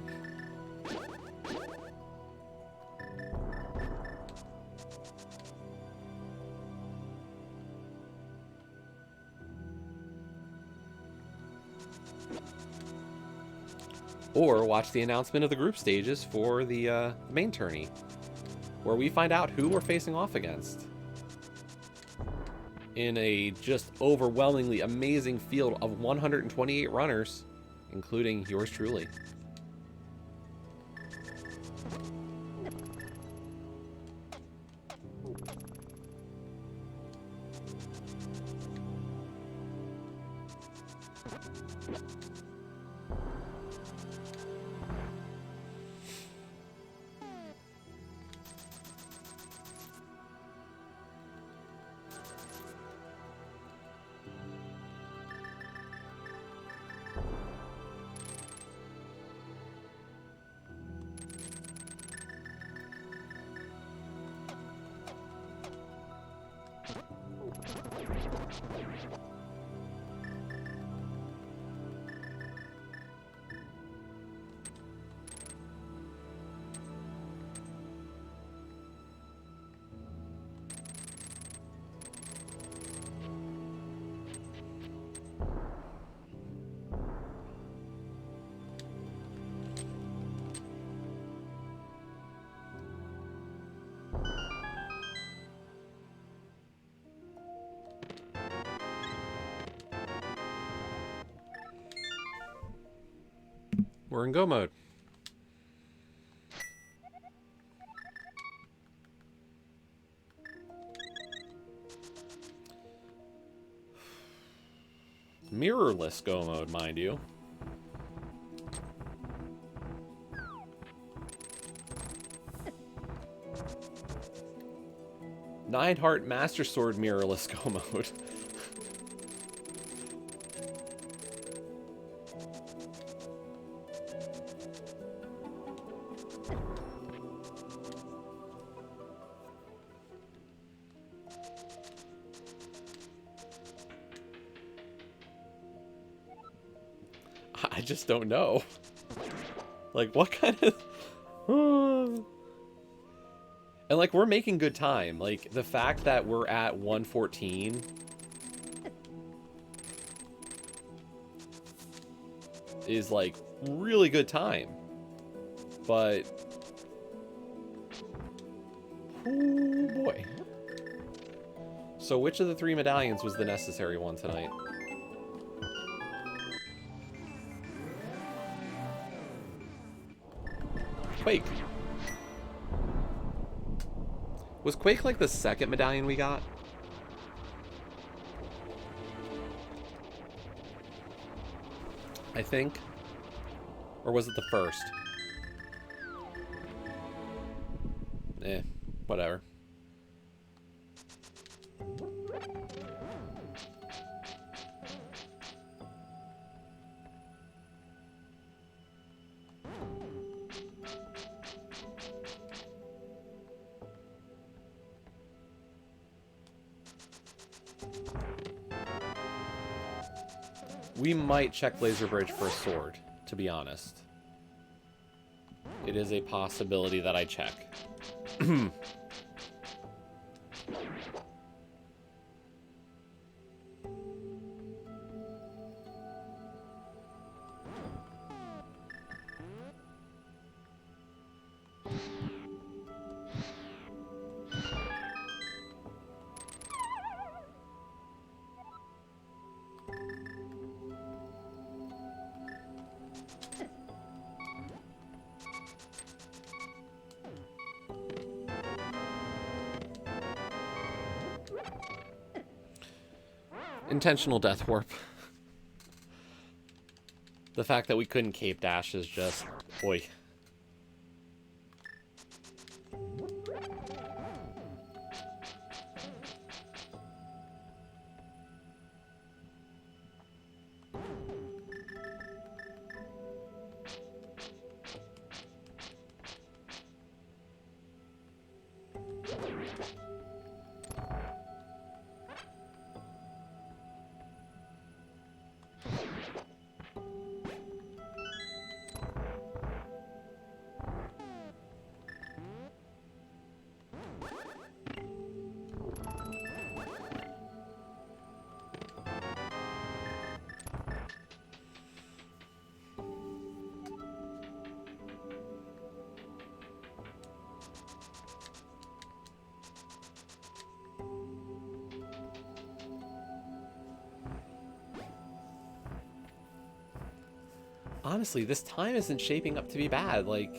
Or watch the announcement of the group stages for the main tourney, where we find out who we're facing off against in a just overwhelmingly amazing field of 128 runners, including yours truly. We're in go mode. Mirrorless go mode, mind you. Nineheart Master Sword mirrorless go mode. I just don't know. Like, what kind of... And, like, we're making good time. Like, the fact that we're at 114... is, like, really good time. But... oh, boy. So, which of the 3 medallions was the necessary one tonight? Quake. Was Quake like the second medallion we got? I think. Or was it the first? Whatever. We might check Laser Bridge for a sword, to be honest. It is a possibility that I check. Intentional death warp. The fact that we couldn't cape dash is just... boy. Honestly, this time isn't shaping up to be bad. Like,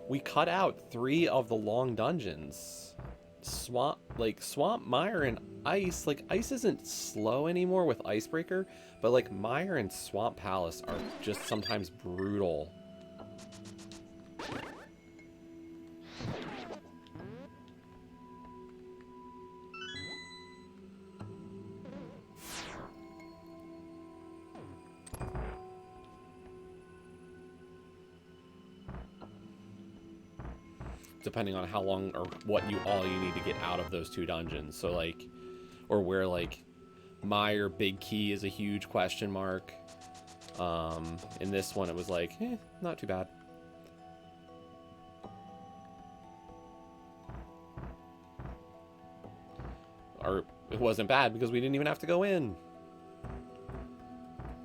we cut out 3 of the long dungeons. Swamp, Mire, and Ice. Like, Ice isn't slow anymore with Icebreaker, but, like, Mire and Swamp Palace are just sometimes brutal. Depending on how long or what you need to get out of those 2 dungeons. So, like, or where, like, Mire Big Key is a huge question mark. In this one, it was like, not too bad. Or it wasn't bad because we didn't even have to go in.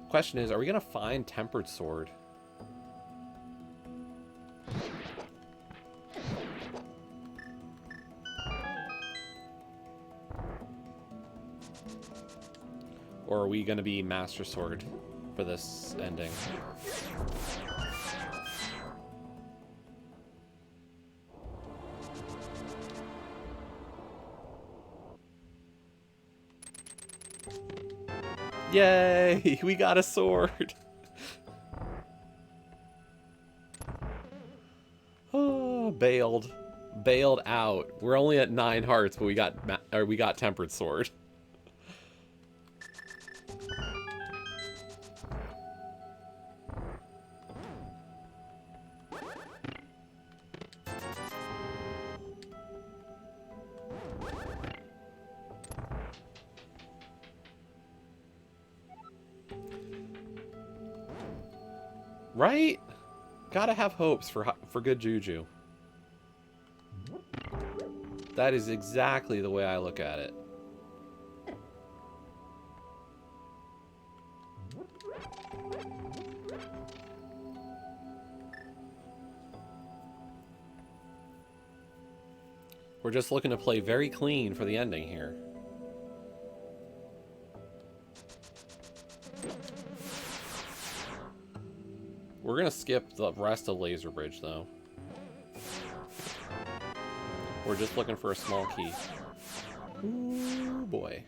Question is, are we gonna find Tempered Sword? Or are we going to be Master Sword for this ending? Yay! We got a sword! Oh, bailed. Bailed out. We're only at 9 hearts, but we got Tempered Sword. Right? Gotta have hopes for good juju. That is exactly the way I look at it. We're just looking to play very clean for the ending here. We're gonna skip the rest of Laser Bridge, though. We're just looking for a small key. Ooh, boy.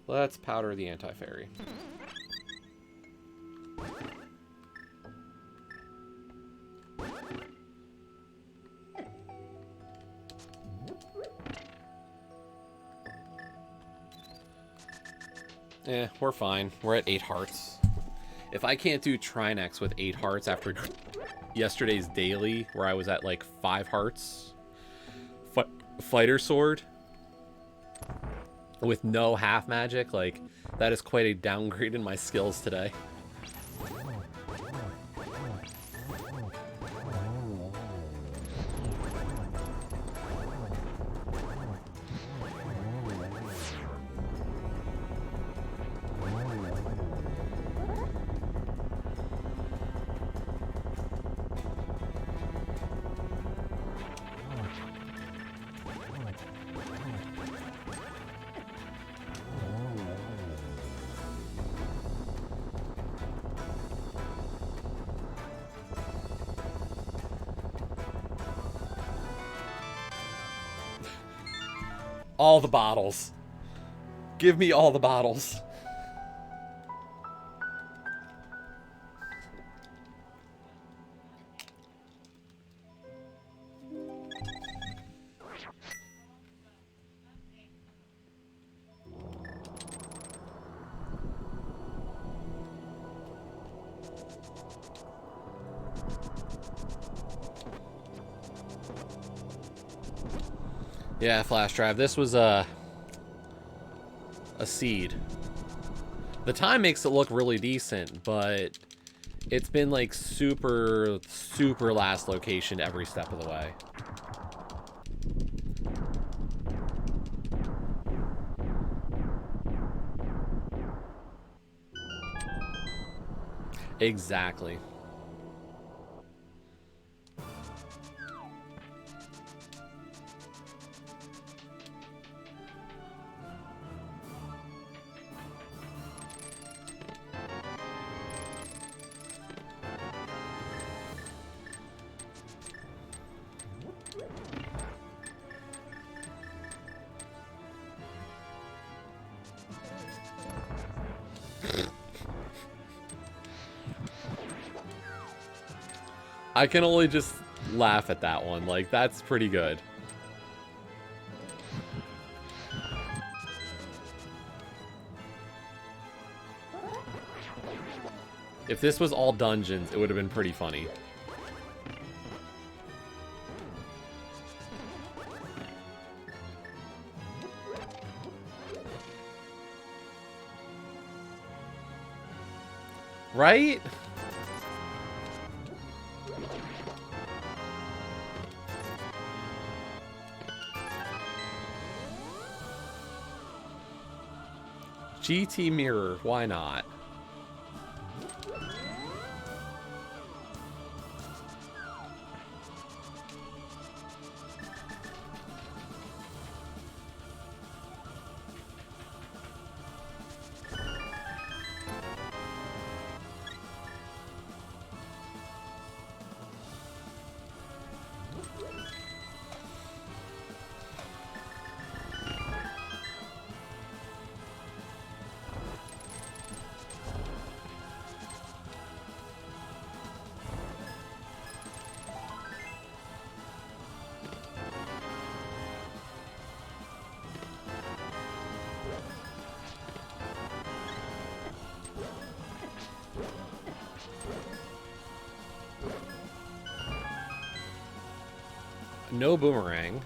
Let's powder the anti-fairy. We're fine. We're at 8 hearts. If I can't do Trinex with 8 hearts after yesterday's daily, where I was at like 5 hearts, Fighter Sword with no half magic, like, that is quite a downgrade in my skills today. All the bottles. Give me all the bottles. Yeah, flash drive. This was a seed. The time makes it look really decent, but it's been like super last location every step of the way. Exactly. I can only just laugh at that one. Like, that's pretty good. If this was all dungeons, it would have been pretty funny. Right? GT mirror, why not? No boomerang.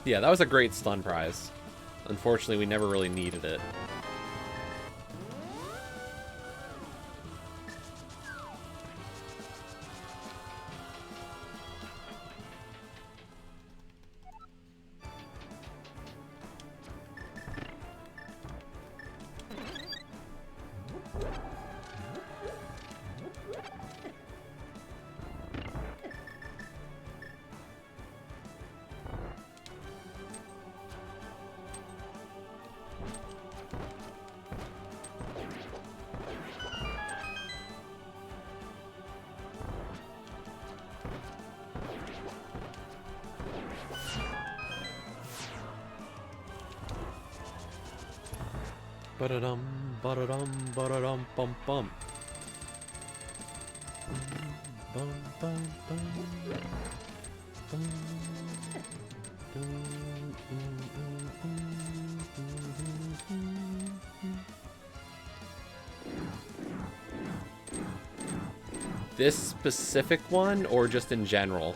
Yeah, that was a great stun prize. Unfortunately, we never really needed it. Ba-da-dum, ba-da-dum, ba-da-dum, bum, bum. Bum, bum, bum, bum, This specific one, or just in general?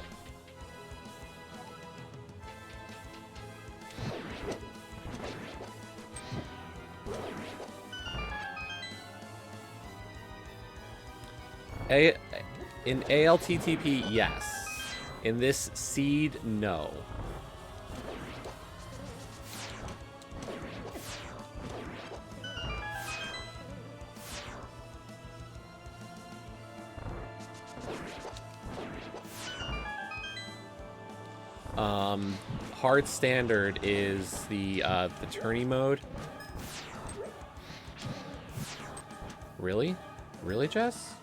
In ALTTP, yes. In this seed, no. Hard standard is the tourney mode. Really? Really, Jess?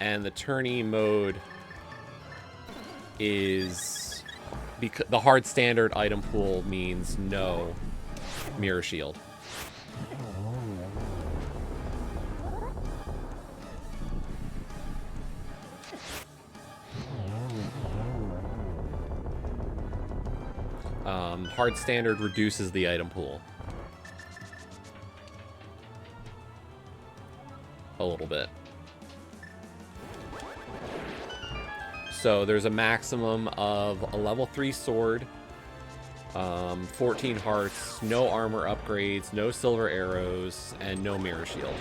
And the tourney mode is because the hard standard item pool means no mirror shield. Hard standard reduces the item pool a little bit. So there's a maximum of a level 3 sword, 14 hearts, no armor upgrades, no silver arrows, and no mirror shield.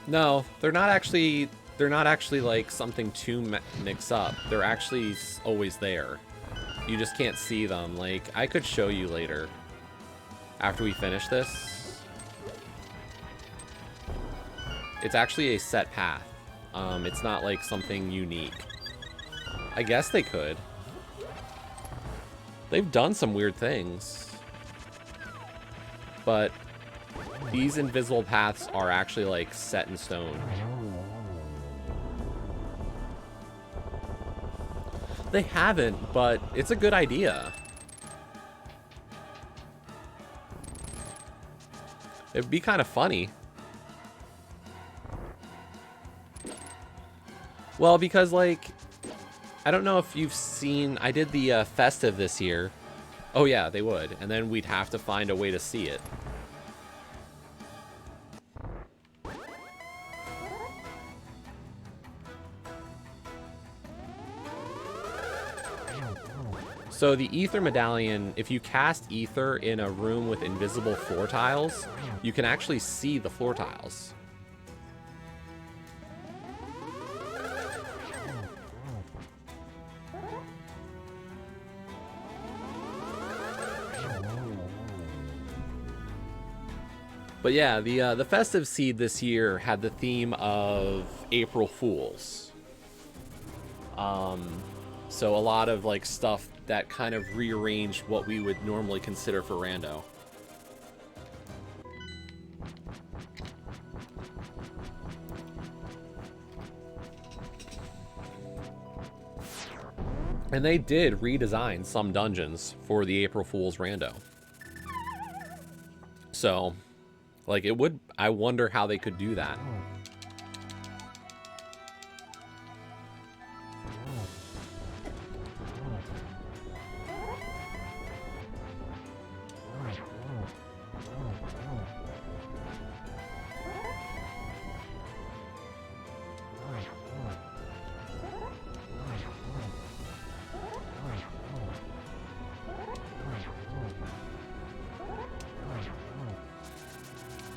No, they're not actually like something to mix up. They're actually always there. You just can't see them. Like, I could show you later after we finish this. It's actually a set path. It's not like something unique. I guess they could. They've done some weird things. But these invisible paths are actually, like, set in stone. They haven't, but it's a good idea. It'd be kind of funny. Well, because, like, I don't know if you've seen... I did the festive this year. Oh, yeah, they would. And then we'd have to find a way to see it. So the Ether Medallion, if you cast Ether in a room with invisible floor tiles, you can actually see the floor tiles. But yeah, the festive seed this year had the theme of April Fools. So a lot of like stuff that kind of rearranged what we would normally consider for rando. And they did redesign some dungeons for the April Fool's rando. So, like, it would... I wonder how they could do that.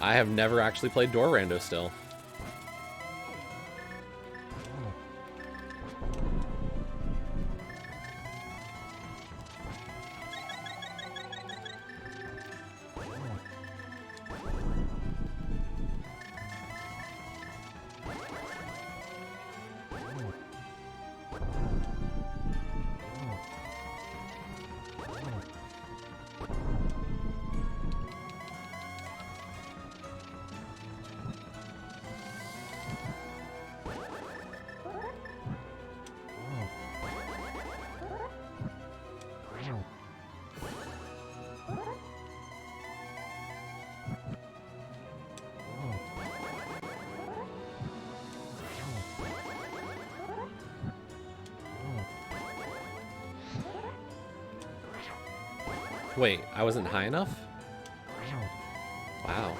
I have never actually played Door Rando still. Wait, I wasn't high enough? Wow.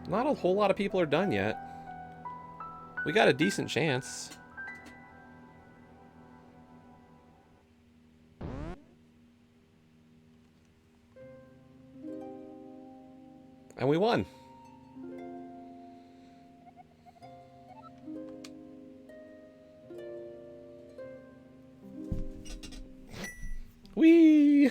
Not a whole lot of people are done yet. We got a decent chance. And we won. Whee!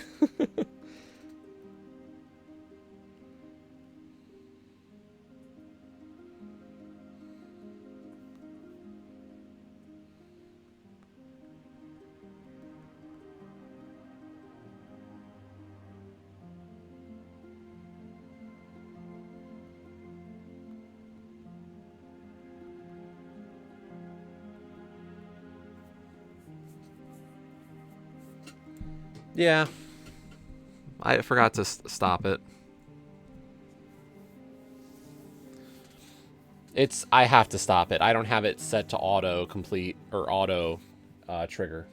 Yeah. I forgot to stop it. I have to stop it. I don't have it set to auto complete or auto trigger.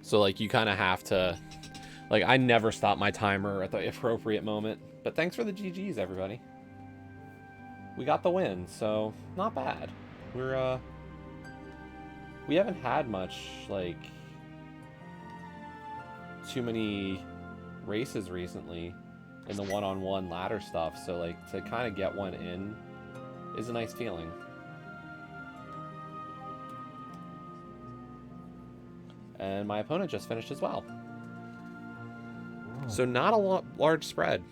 So, like, you kind of have to... Like, I never stop my timer at the appropriate moment. But thanks for the GGs, everybody. We got the win, so not bad. We haven't had much, like, too many races recently in the one-on-one ladder stuff. So, like, to kind of get one in is a nice feeling. And my opponent just finished as well. So not a large spread.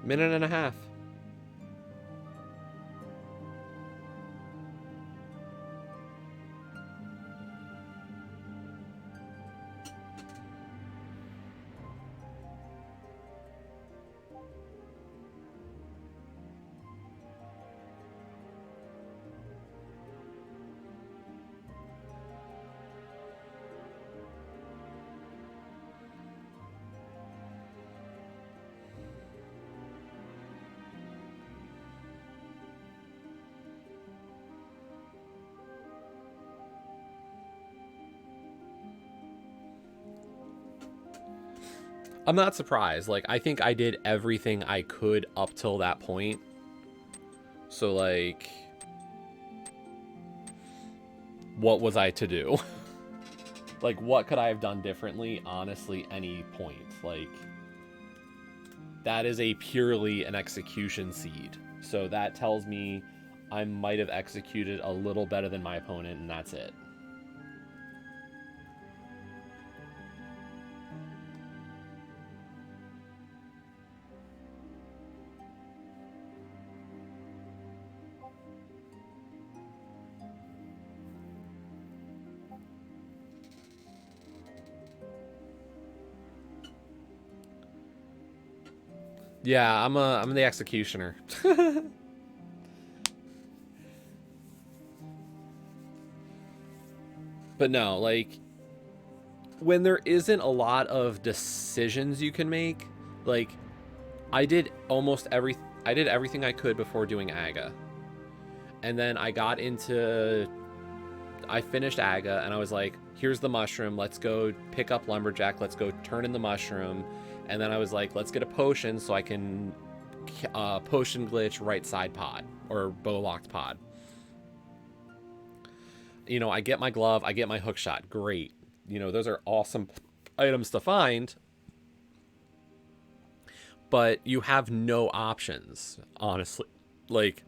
Minute and a half. I'm not surprised. Like, I think I did everything I could up till that point. So, like, what was I to do? Like, what could I have done differently? Honestly, any point. Like, that is a purely an execution seed. So that tells me I might have executed a little better than my opponent, and that's it. Yeah, I'm the executioner. But no, like, when there isn't a lot of decisions you can make, like, I did everything I could before doing Aga. And then I finished Aga and I was like, here's the mushroom, let's go pick up Lumberjack, let's go turn in the mushroom. And then I was like, let's get a potion so I can potion glitch right side pod or bow locked pod. You know, I get my glove, I get my hook shot, great. You know, those are awesome items to find, but you have no options, honestly. Like,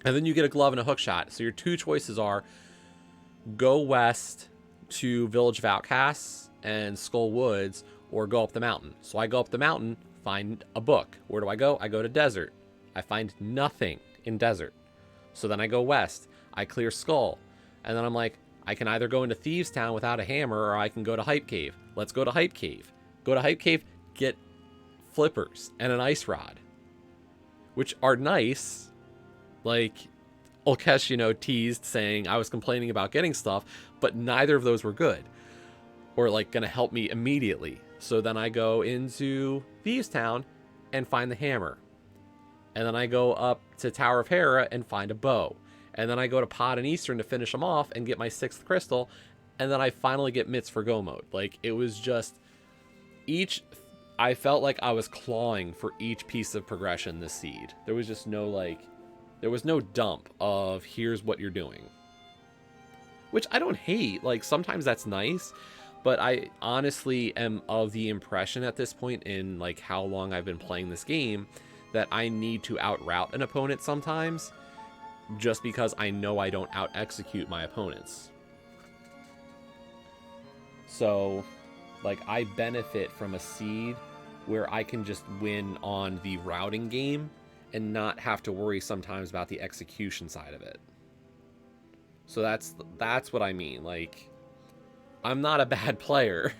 and then you get a glove and a hook shot. So your two choices are go west to Village of Outcasts and Skull Woods, or go up the mountain. So I go up the mountain, find a book. Where do I go? I go to Desert. I find nothing in Desert. So then I go west. I clear Skull. And then I'm like, I can either go into Thieves Town without a hammer, or I can go to Hype Cave. Let's go to Hype Cave. Go to Hype Cave, get flippers and an ice rod, which are nice. Like, Ulkesh, you know, teased saying I was complaining about getting stuff, but neither of those were good or like gonna help me immediately. So then I go into Thieves Town and find the hammer. And then I go up to Tower of Hera and find a bow. And then I go to Pod and Eastern to finish them off and get my 6th crystal. And then I finally get Mitts for go mode. Like, it was just I felt like I was clawing for each piece of progression this seed. There was just there was no dump of here's what you're doing. Which I don't hate. Like, sometimes that's nice. But I honestly am of the impression at this point in, like, how long I've been playing this game that I need to out-route an opponent sometimes just because I know I don't out-execute my opponents. So, like, I benefit from a seed where I can just win on the routing game and not have to worry sometimes about the execution side of it. So that's what I mean. Like, I'm not a bad player.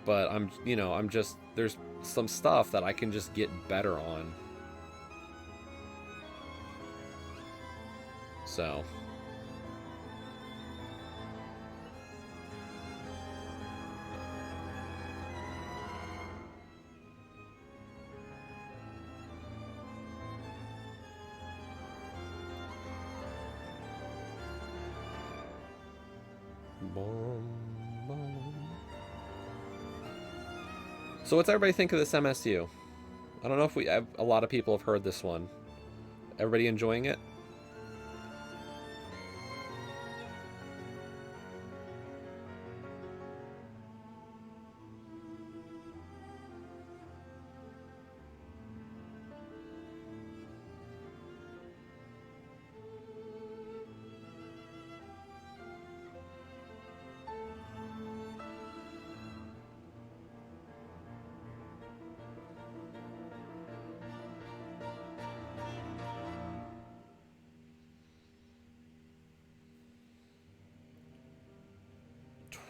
But I'm just, there's some stuff that I can just get better on. So. So what's everybody think of this MSU? I don't know if a lot of people have heard this one. Everybody enjoying it?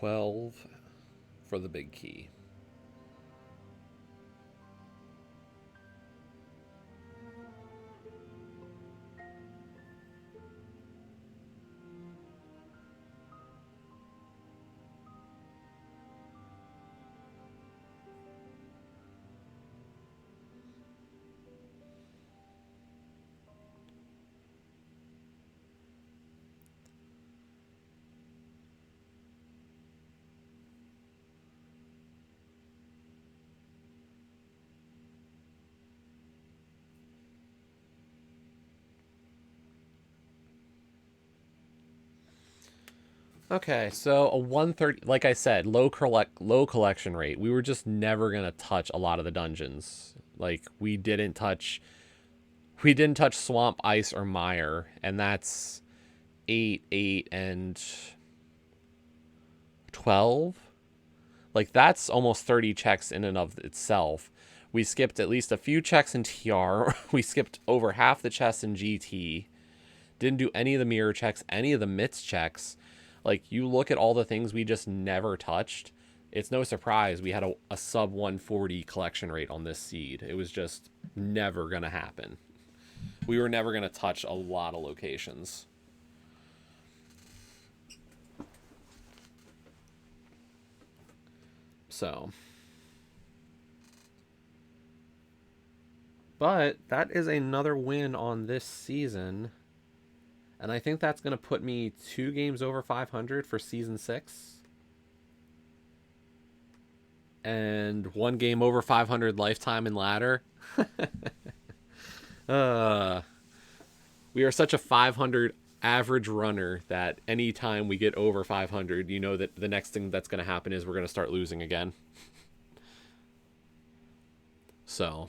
$12 for the big key. Okay, so a 130, like I said, low collection rate. We were just never gonna touch a lot of the dungeons. Like we didn't touch Swamp, Ice, or Mire, and that's 8, 8, and 12. Like that's almost 30 checks in and of itself. We skipped at least a few checks in TR. We skipped over half the chests in GT. Didn't do any of the mirror checks, any of the MITS checks. Like, you look at all the things we just never touched. It's no surprise we had a sub 140 collection rate on this seed. It was just never going to happen. We were never going to touch a lot of locations. So. But that is another win on this season. And I think that's going to put me 2 games over 500 for season 6. And 1 game over 500 lifetime in ladder. We are such a 500 average runner that anytime we get over 500, you know that the next thing that's going to happen is we're going to start losing again. So,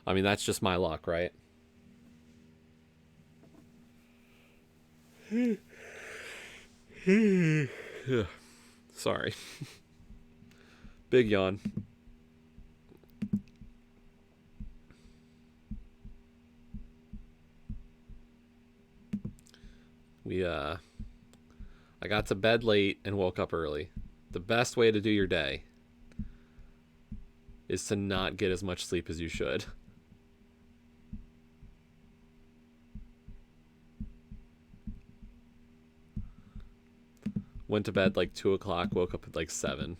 I mean, that's just my luck, right? Sorry. Big yawn. I got to bed late and woke up early. The best way to do your day is to not get as much sleep as you should. Went to bed like 2 o'clock, woke up at like 7.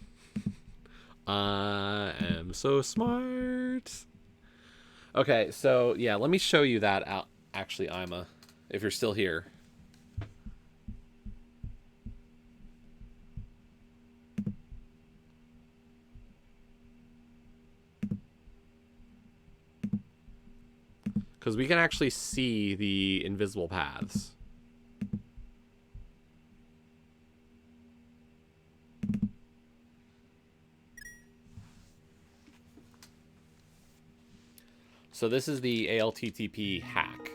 I am so smart. Okay, so yeah, let me show you that out. Actually, Ima, if you're still here. Because we can actually see the invisible paths. So this is the ALTTP hack.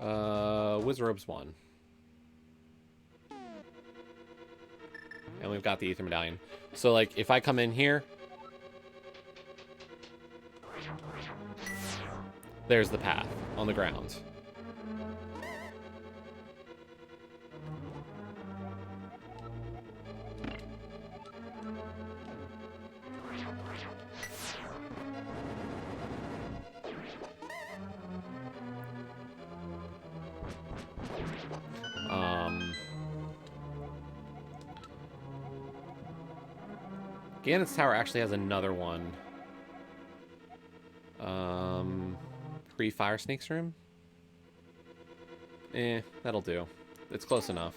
Wizrobes 1. And we've got the Ether Medallion. So, like, if I come in here, there's the path on the ground. Ganon's Tower actually has another one. Pre-Fire Snake's room? That'll do. It's close enough.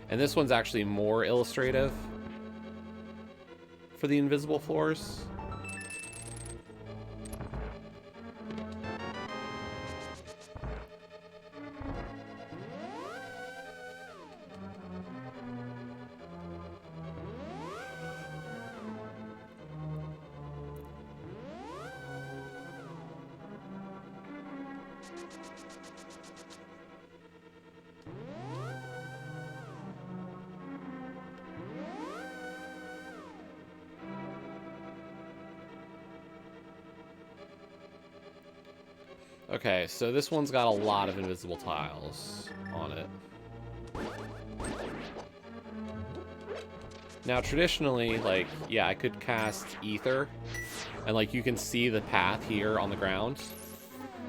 And this one's actually more illustrative for the invisible floors. Okay, so this one's got a lot of invisible tiles on it. Now, traditionally, like, yeah, I could cast Ether, and, like, you can see the path here on the ground.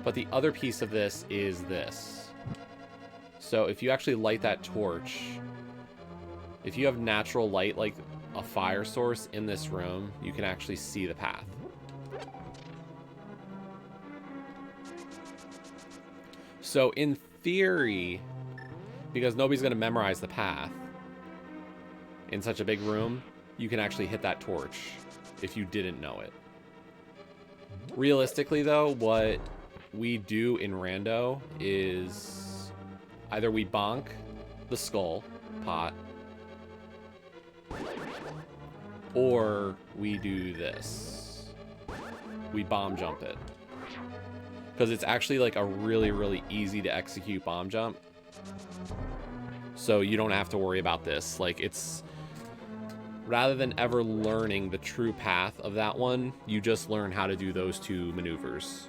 But the other piece of this is this. So if you actually light that torch, if you have natural light, like a fire source in this room, you can actually see the path. So in theory, because nobody's going to memorize the path, in such a big room, you can actually hit that torch if you didn't know it. Realistically, though, what we do in rando is either we bonk the skull pot, or we do this. We bomb jump it. Because it's actually like a really, really easy to execute bomb jump. So you don't have to worry about this. Like, it's... Rather than ever learning the true path of that one, you just learn how to do those two maneuvers.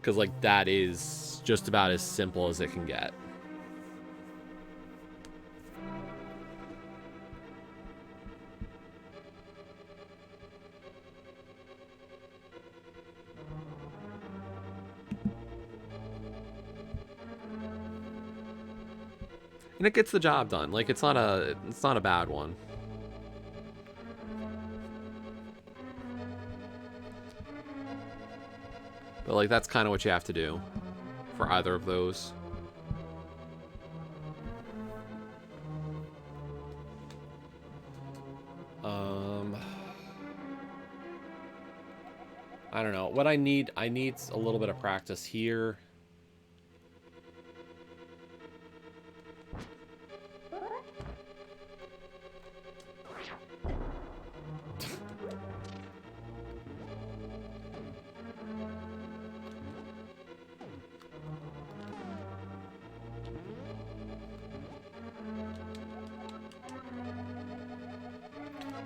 Because, like, that is just about as simple as it can get. And it gets the job done. Like, it's not a bad one. But, like, that's kind of what you have to do for either of those. I don't know. What I need a little bit of practice here.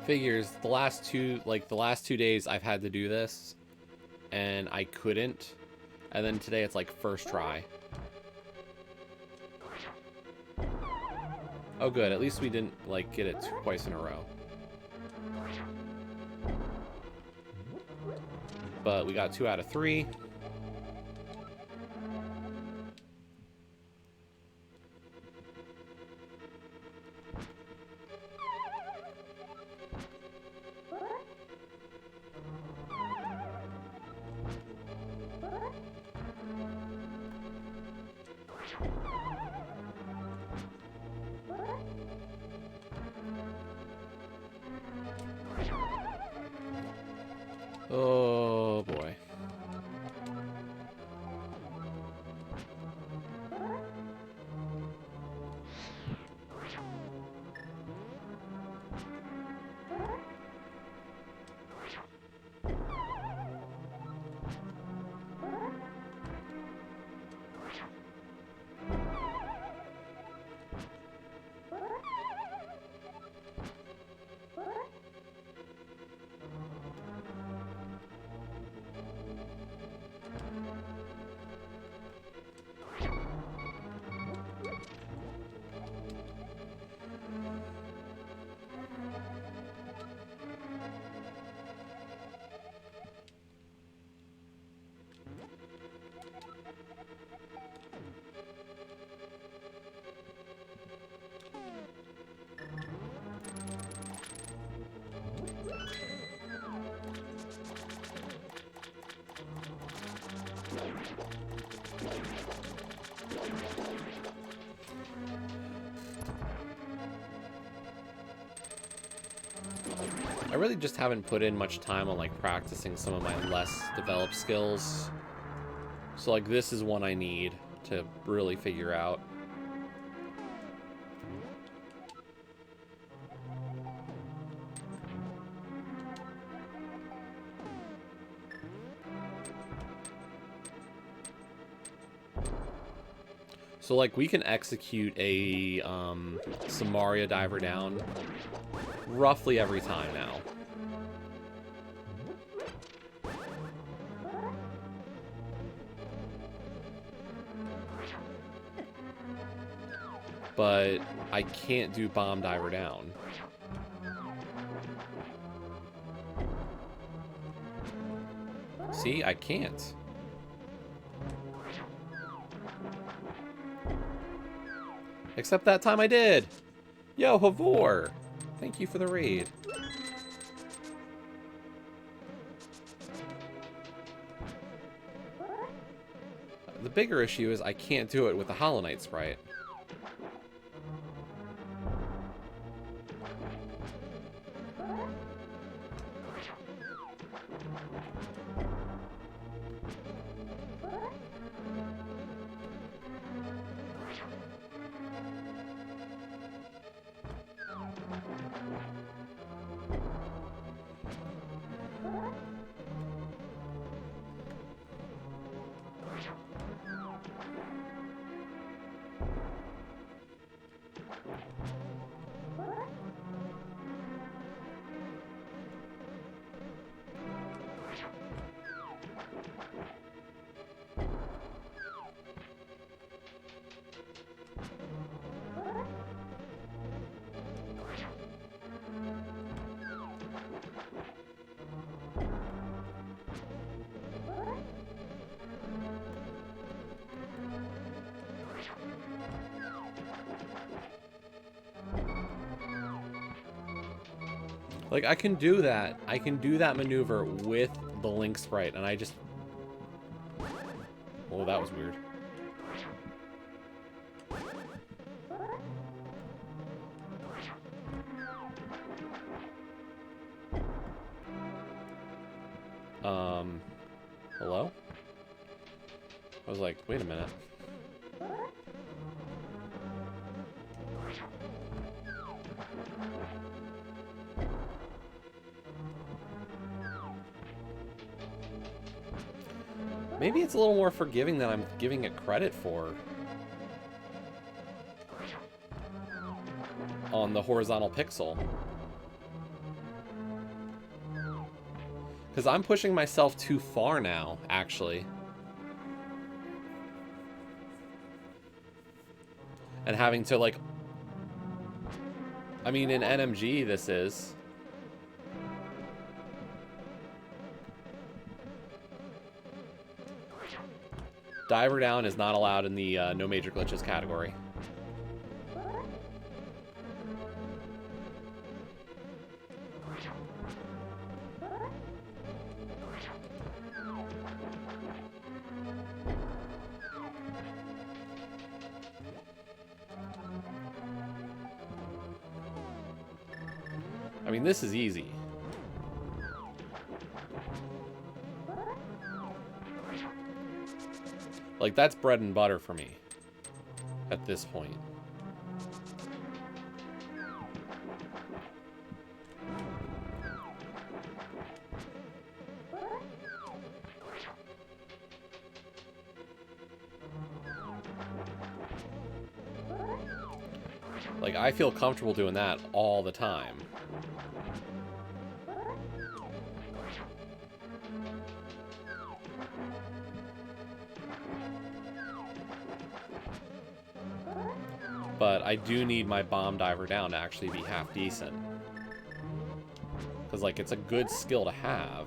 Figures the last two days I've had to do this and I couldn't, and then today it's like first try. Oh good, at least we didn't like get it twice in a row. But we got 2 out of 3. Oh boy. I really just haven't put in much time on like practicing some of my less developed skills. So like this is one I need to really figure out. So like we can execute a Samaria diver down roughly every time now. But I can't do bomb diver down. See, I can't. Except that time I did. Yo, Havor. Thank you for the raid. The bigger issue is I can't do it with the Hollow Knight sprite. Like, I can do that. I can do that maneuver with the Link sprite, and I just... Oh, that was weird. Hello? I was like, wait a minute. Maybe it's a little more forgiving than I'm giving it credit for. On the horizontal pixel. Because I'm pushing myself too far now, actually. And having to, like... I mean, in NMG, this is... Diver down is not allowed in the no major glitches category. I mean, this is easy. Like, that's bread and butter for me at this point. Like, I feel comfortable doing that all the time. But I do need my bomb diver down to actually be half decent. Because, like, it's a good skill to have.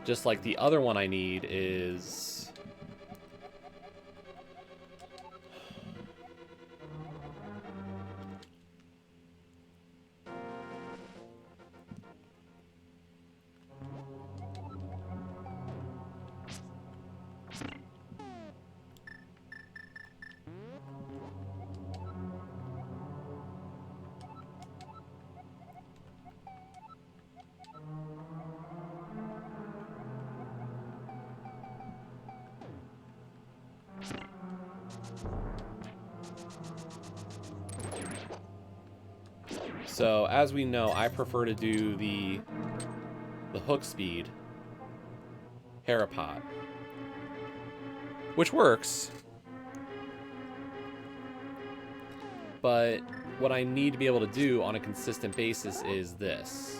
Just like the other one I need is... So, as we know, I prefer to do the hook speed Harapot, which works. But what I need to be able to do on a consistent basis is this.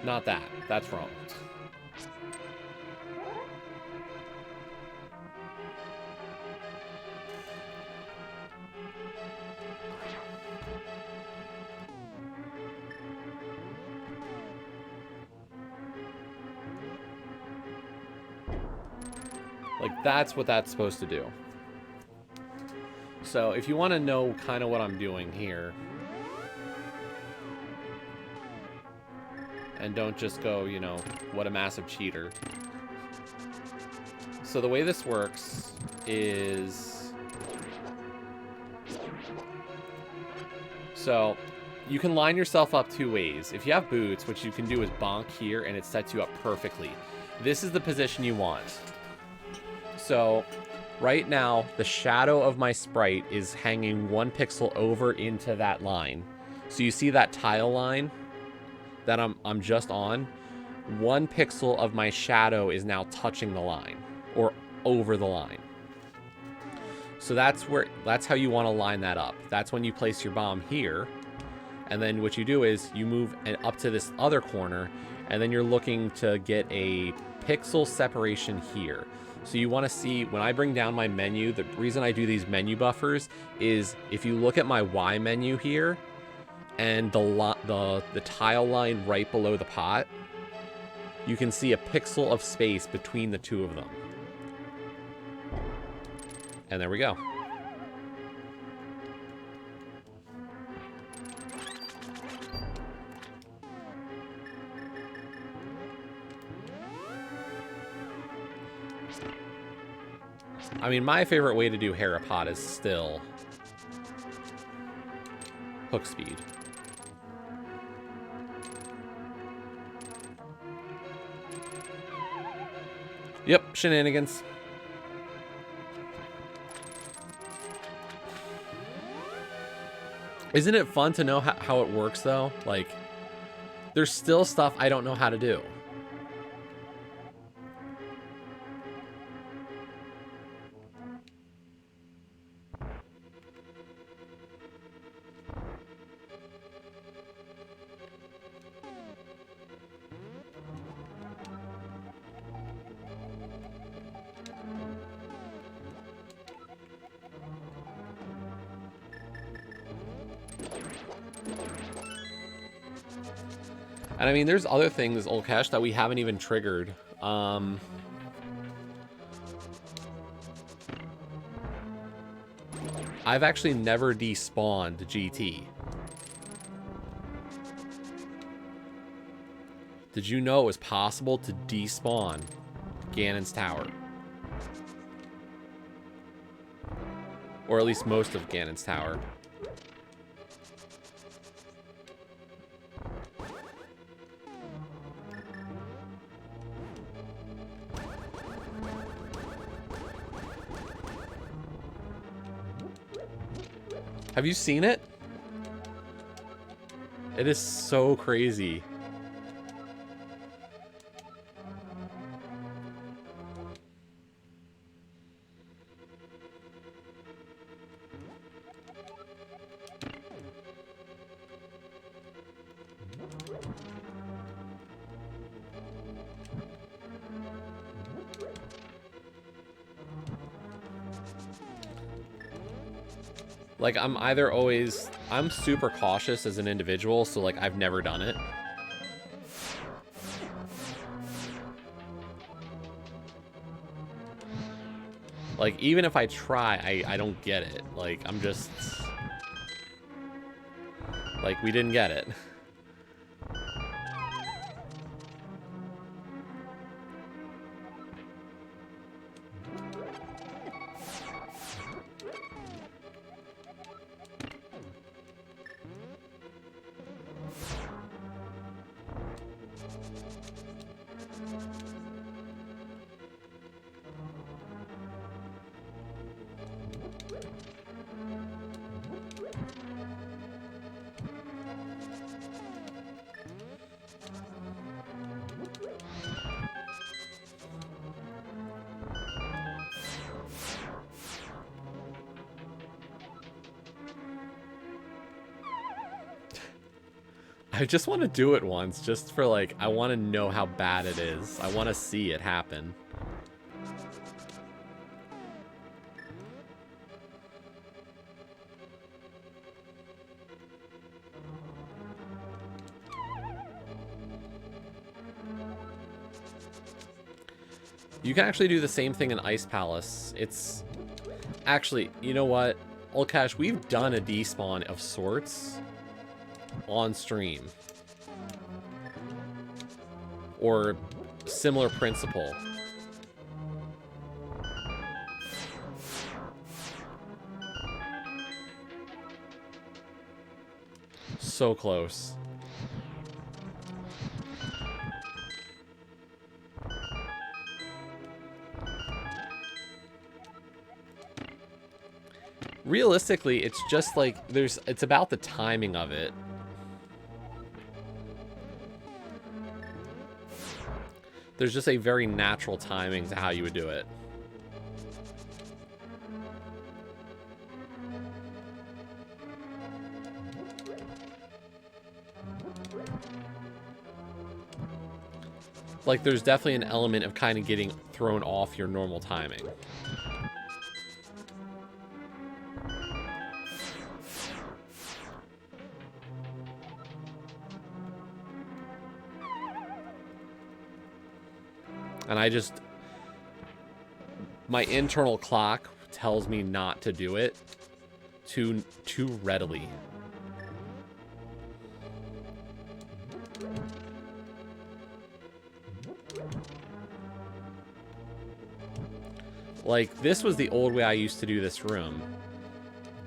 Not that. That's wrong. Like, that's what that's supposed to do. So if you want to know kind of what I'm doing here, and don't just go, you know, what a massive cheater. So the way this works is... So you can line yourself up two ways. If you have boots, what you can do is bonk here, and it sets you up perfectly. This is the position you want. So right now, the shadow of my sprite is hanging 1 pixel over into that line. So you see that tile line that I'm just on? 1 pixel of my shadow is now touching the line, or over the line. So that's how you want to line that up. That's when you place your bomb here. And then what you do is you move up to this other corner, and then you're looking to get a pixel separation here. So you want to see, when I bring down my menu, the reason I do these menu buffers is if you look at my Y menu here, and the tile line right below the pot, you can see a pixel of space between the two of them. And there we go. I mean, my favorite way to do Harapot is still hook speed. Yep, shenanigans. Isn't it fun to know how it works, though? Like, there's still stuff I don't know how to do. And I mean, there's other things, Olkesh, that we haven't even triggered. I've actually never despawned GT. Did you know it was possible to despawn Ganon's Tower? Or at least most of Ganon's Tower. Have you seen it? It is so crazy. Like, I'm super cautious as an individual, so like I've never done it. Like, even if I try, I don't get it. Like, I'm just... Like, we didn't get it. I just want to do it once, just for like, I want to know how bad it is. I want to see it happen. You can actually do the same thing in Ice Palace. It's actually, you know what, Old Cash, we've done a despawn of sorts on stream, or similar principle. So close. Realistically, it's just like it's about the timing of it. There's just a very natural timing to how you would do it. Like, there's definitely an element of kind of getting thrown off your normal timing. And my internal clock tells me not to do it too readily. Like, this was the old way I used to do this room.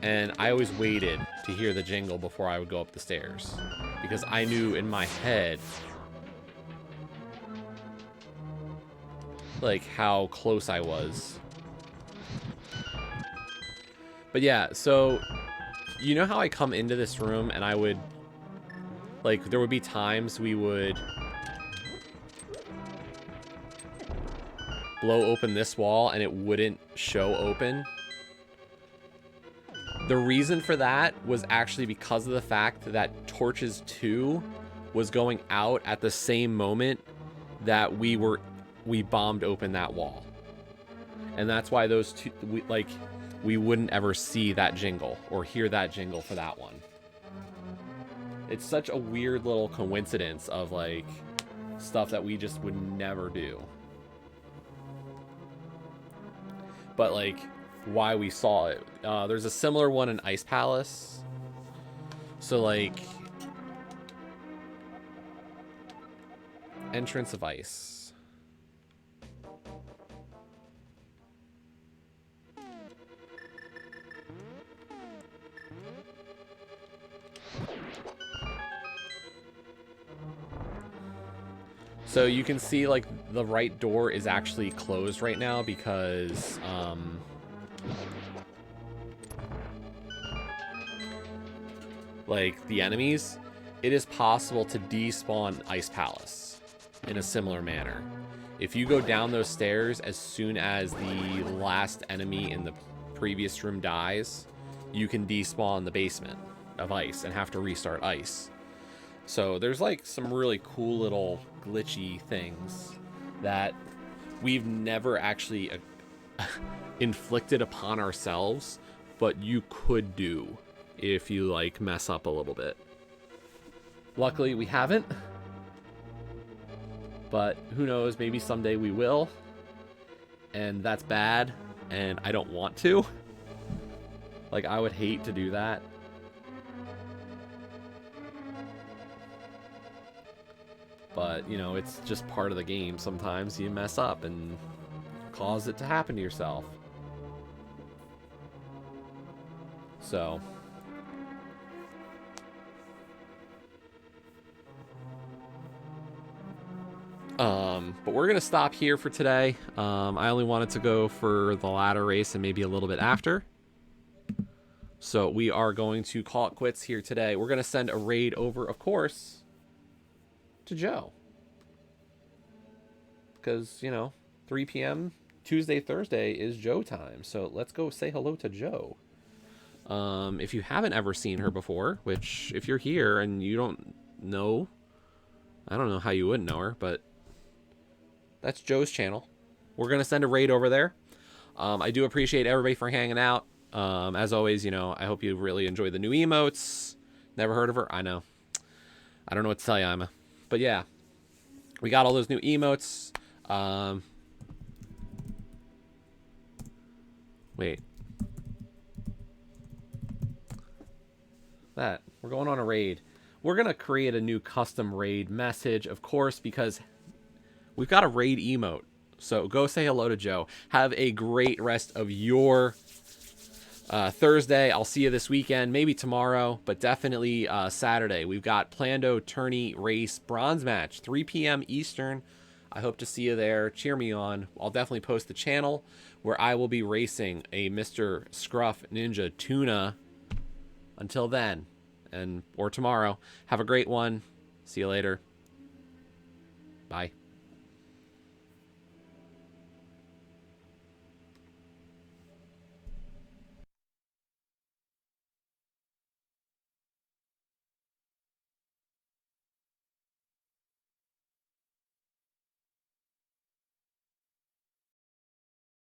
And I always waited to hear the jingle before I would go up the stairs. Because I knew in my head, like, how close I was. But yeah, so, you know how I come into this room and I would, like, there would be times we would blow open this wall and it wouldn't show open. The reason for that was actually because of the fact that Torches 2 was going out at the same moment that we bombed open that wall. And that's why those two, we wouldn't ever see that jingle or hear that jingle for that one. It's such a weird little coincidence of, like, stuff that we just would never do. But, like, why we saw it. There's a similar one in Ice Palace. So, like, entrance of ice. So you can see, like, the right door is actually closed right now because, like, the enemies, it is possible to despawn Ice Palace in a similar manner. If you go down those stairs as soon as the last enemy in the previous room dies, you can despawn the basement of ice and have to restart ice. So there's, like, some really cool little glitchy things that we've never actually inflicted upon ourselves, but you could do if you, like, mess up a little bit. Luckily, we haven't. But who knows, maybe someday we will. And that's bad, and I don't want to. Like, I would hate to do that. But, you know, it's just part of the game. Sometimes you mess up and cause it to happen to yourself. So. But we're going to stop here for today. I only wanted to go for the ladder race and maybe a little bit after. So we are going to call it quits here today. We're going to send a raid over, of course, to Joe, because, you know, 3 p.m. Tuesday, Thursday is Joe time. So let's go say hello to Joe. If you haven't ever seen her before, which if you're here and you don't know, I don't know how you wouldn't know her, but that's Joe's channel. We're going to send a raid over there. I do appreciate everybody for hanging out. As always, you know, I hope you really enjoy the new emotes. Never heard of her? I know. I don't know what to tell you, Emma. But yeah, we got all those new emotes. I don't know how you would know her, but that's Joe's channel. We're going to send a raid over there. I do appreciate everybody for hanging out. As always, you know, I hope you really enjoy the new emotes. Never heard of her? I know. I don't know what to tell you, Emma. But yeah, we got all those new emotes. Wait. That. We're going on a raid. We're going to create a new custom raid message, of course, because we've got a raid emote. So go say hello to Joe. Have a great rest of your Thursday. I'll see you this weekend, maybe tomorrow, but definitely Saturday. We've got Plando Tourney Race Bronze Match, 3 p.m. Eastern. I hope to see you there. Cheer me on. I'll definitely post the channel where I will be racing a Mr. Scruff Ninja Tuna. Until then, or tomorrow, have a great one. See you later. Bye.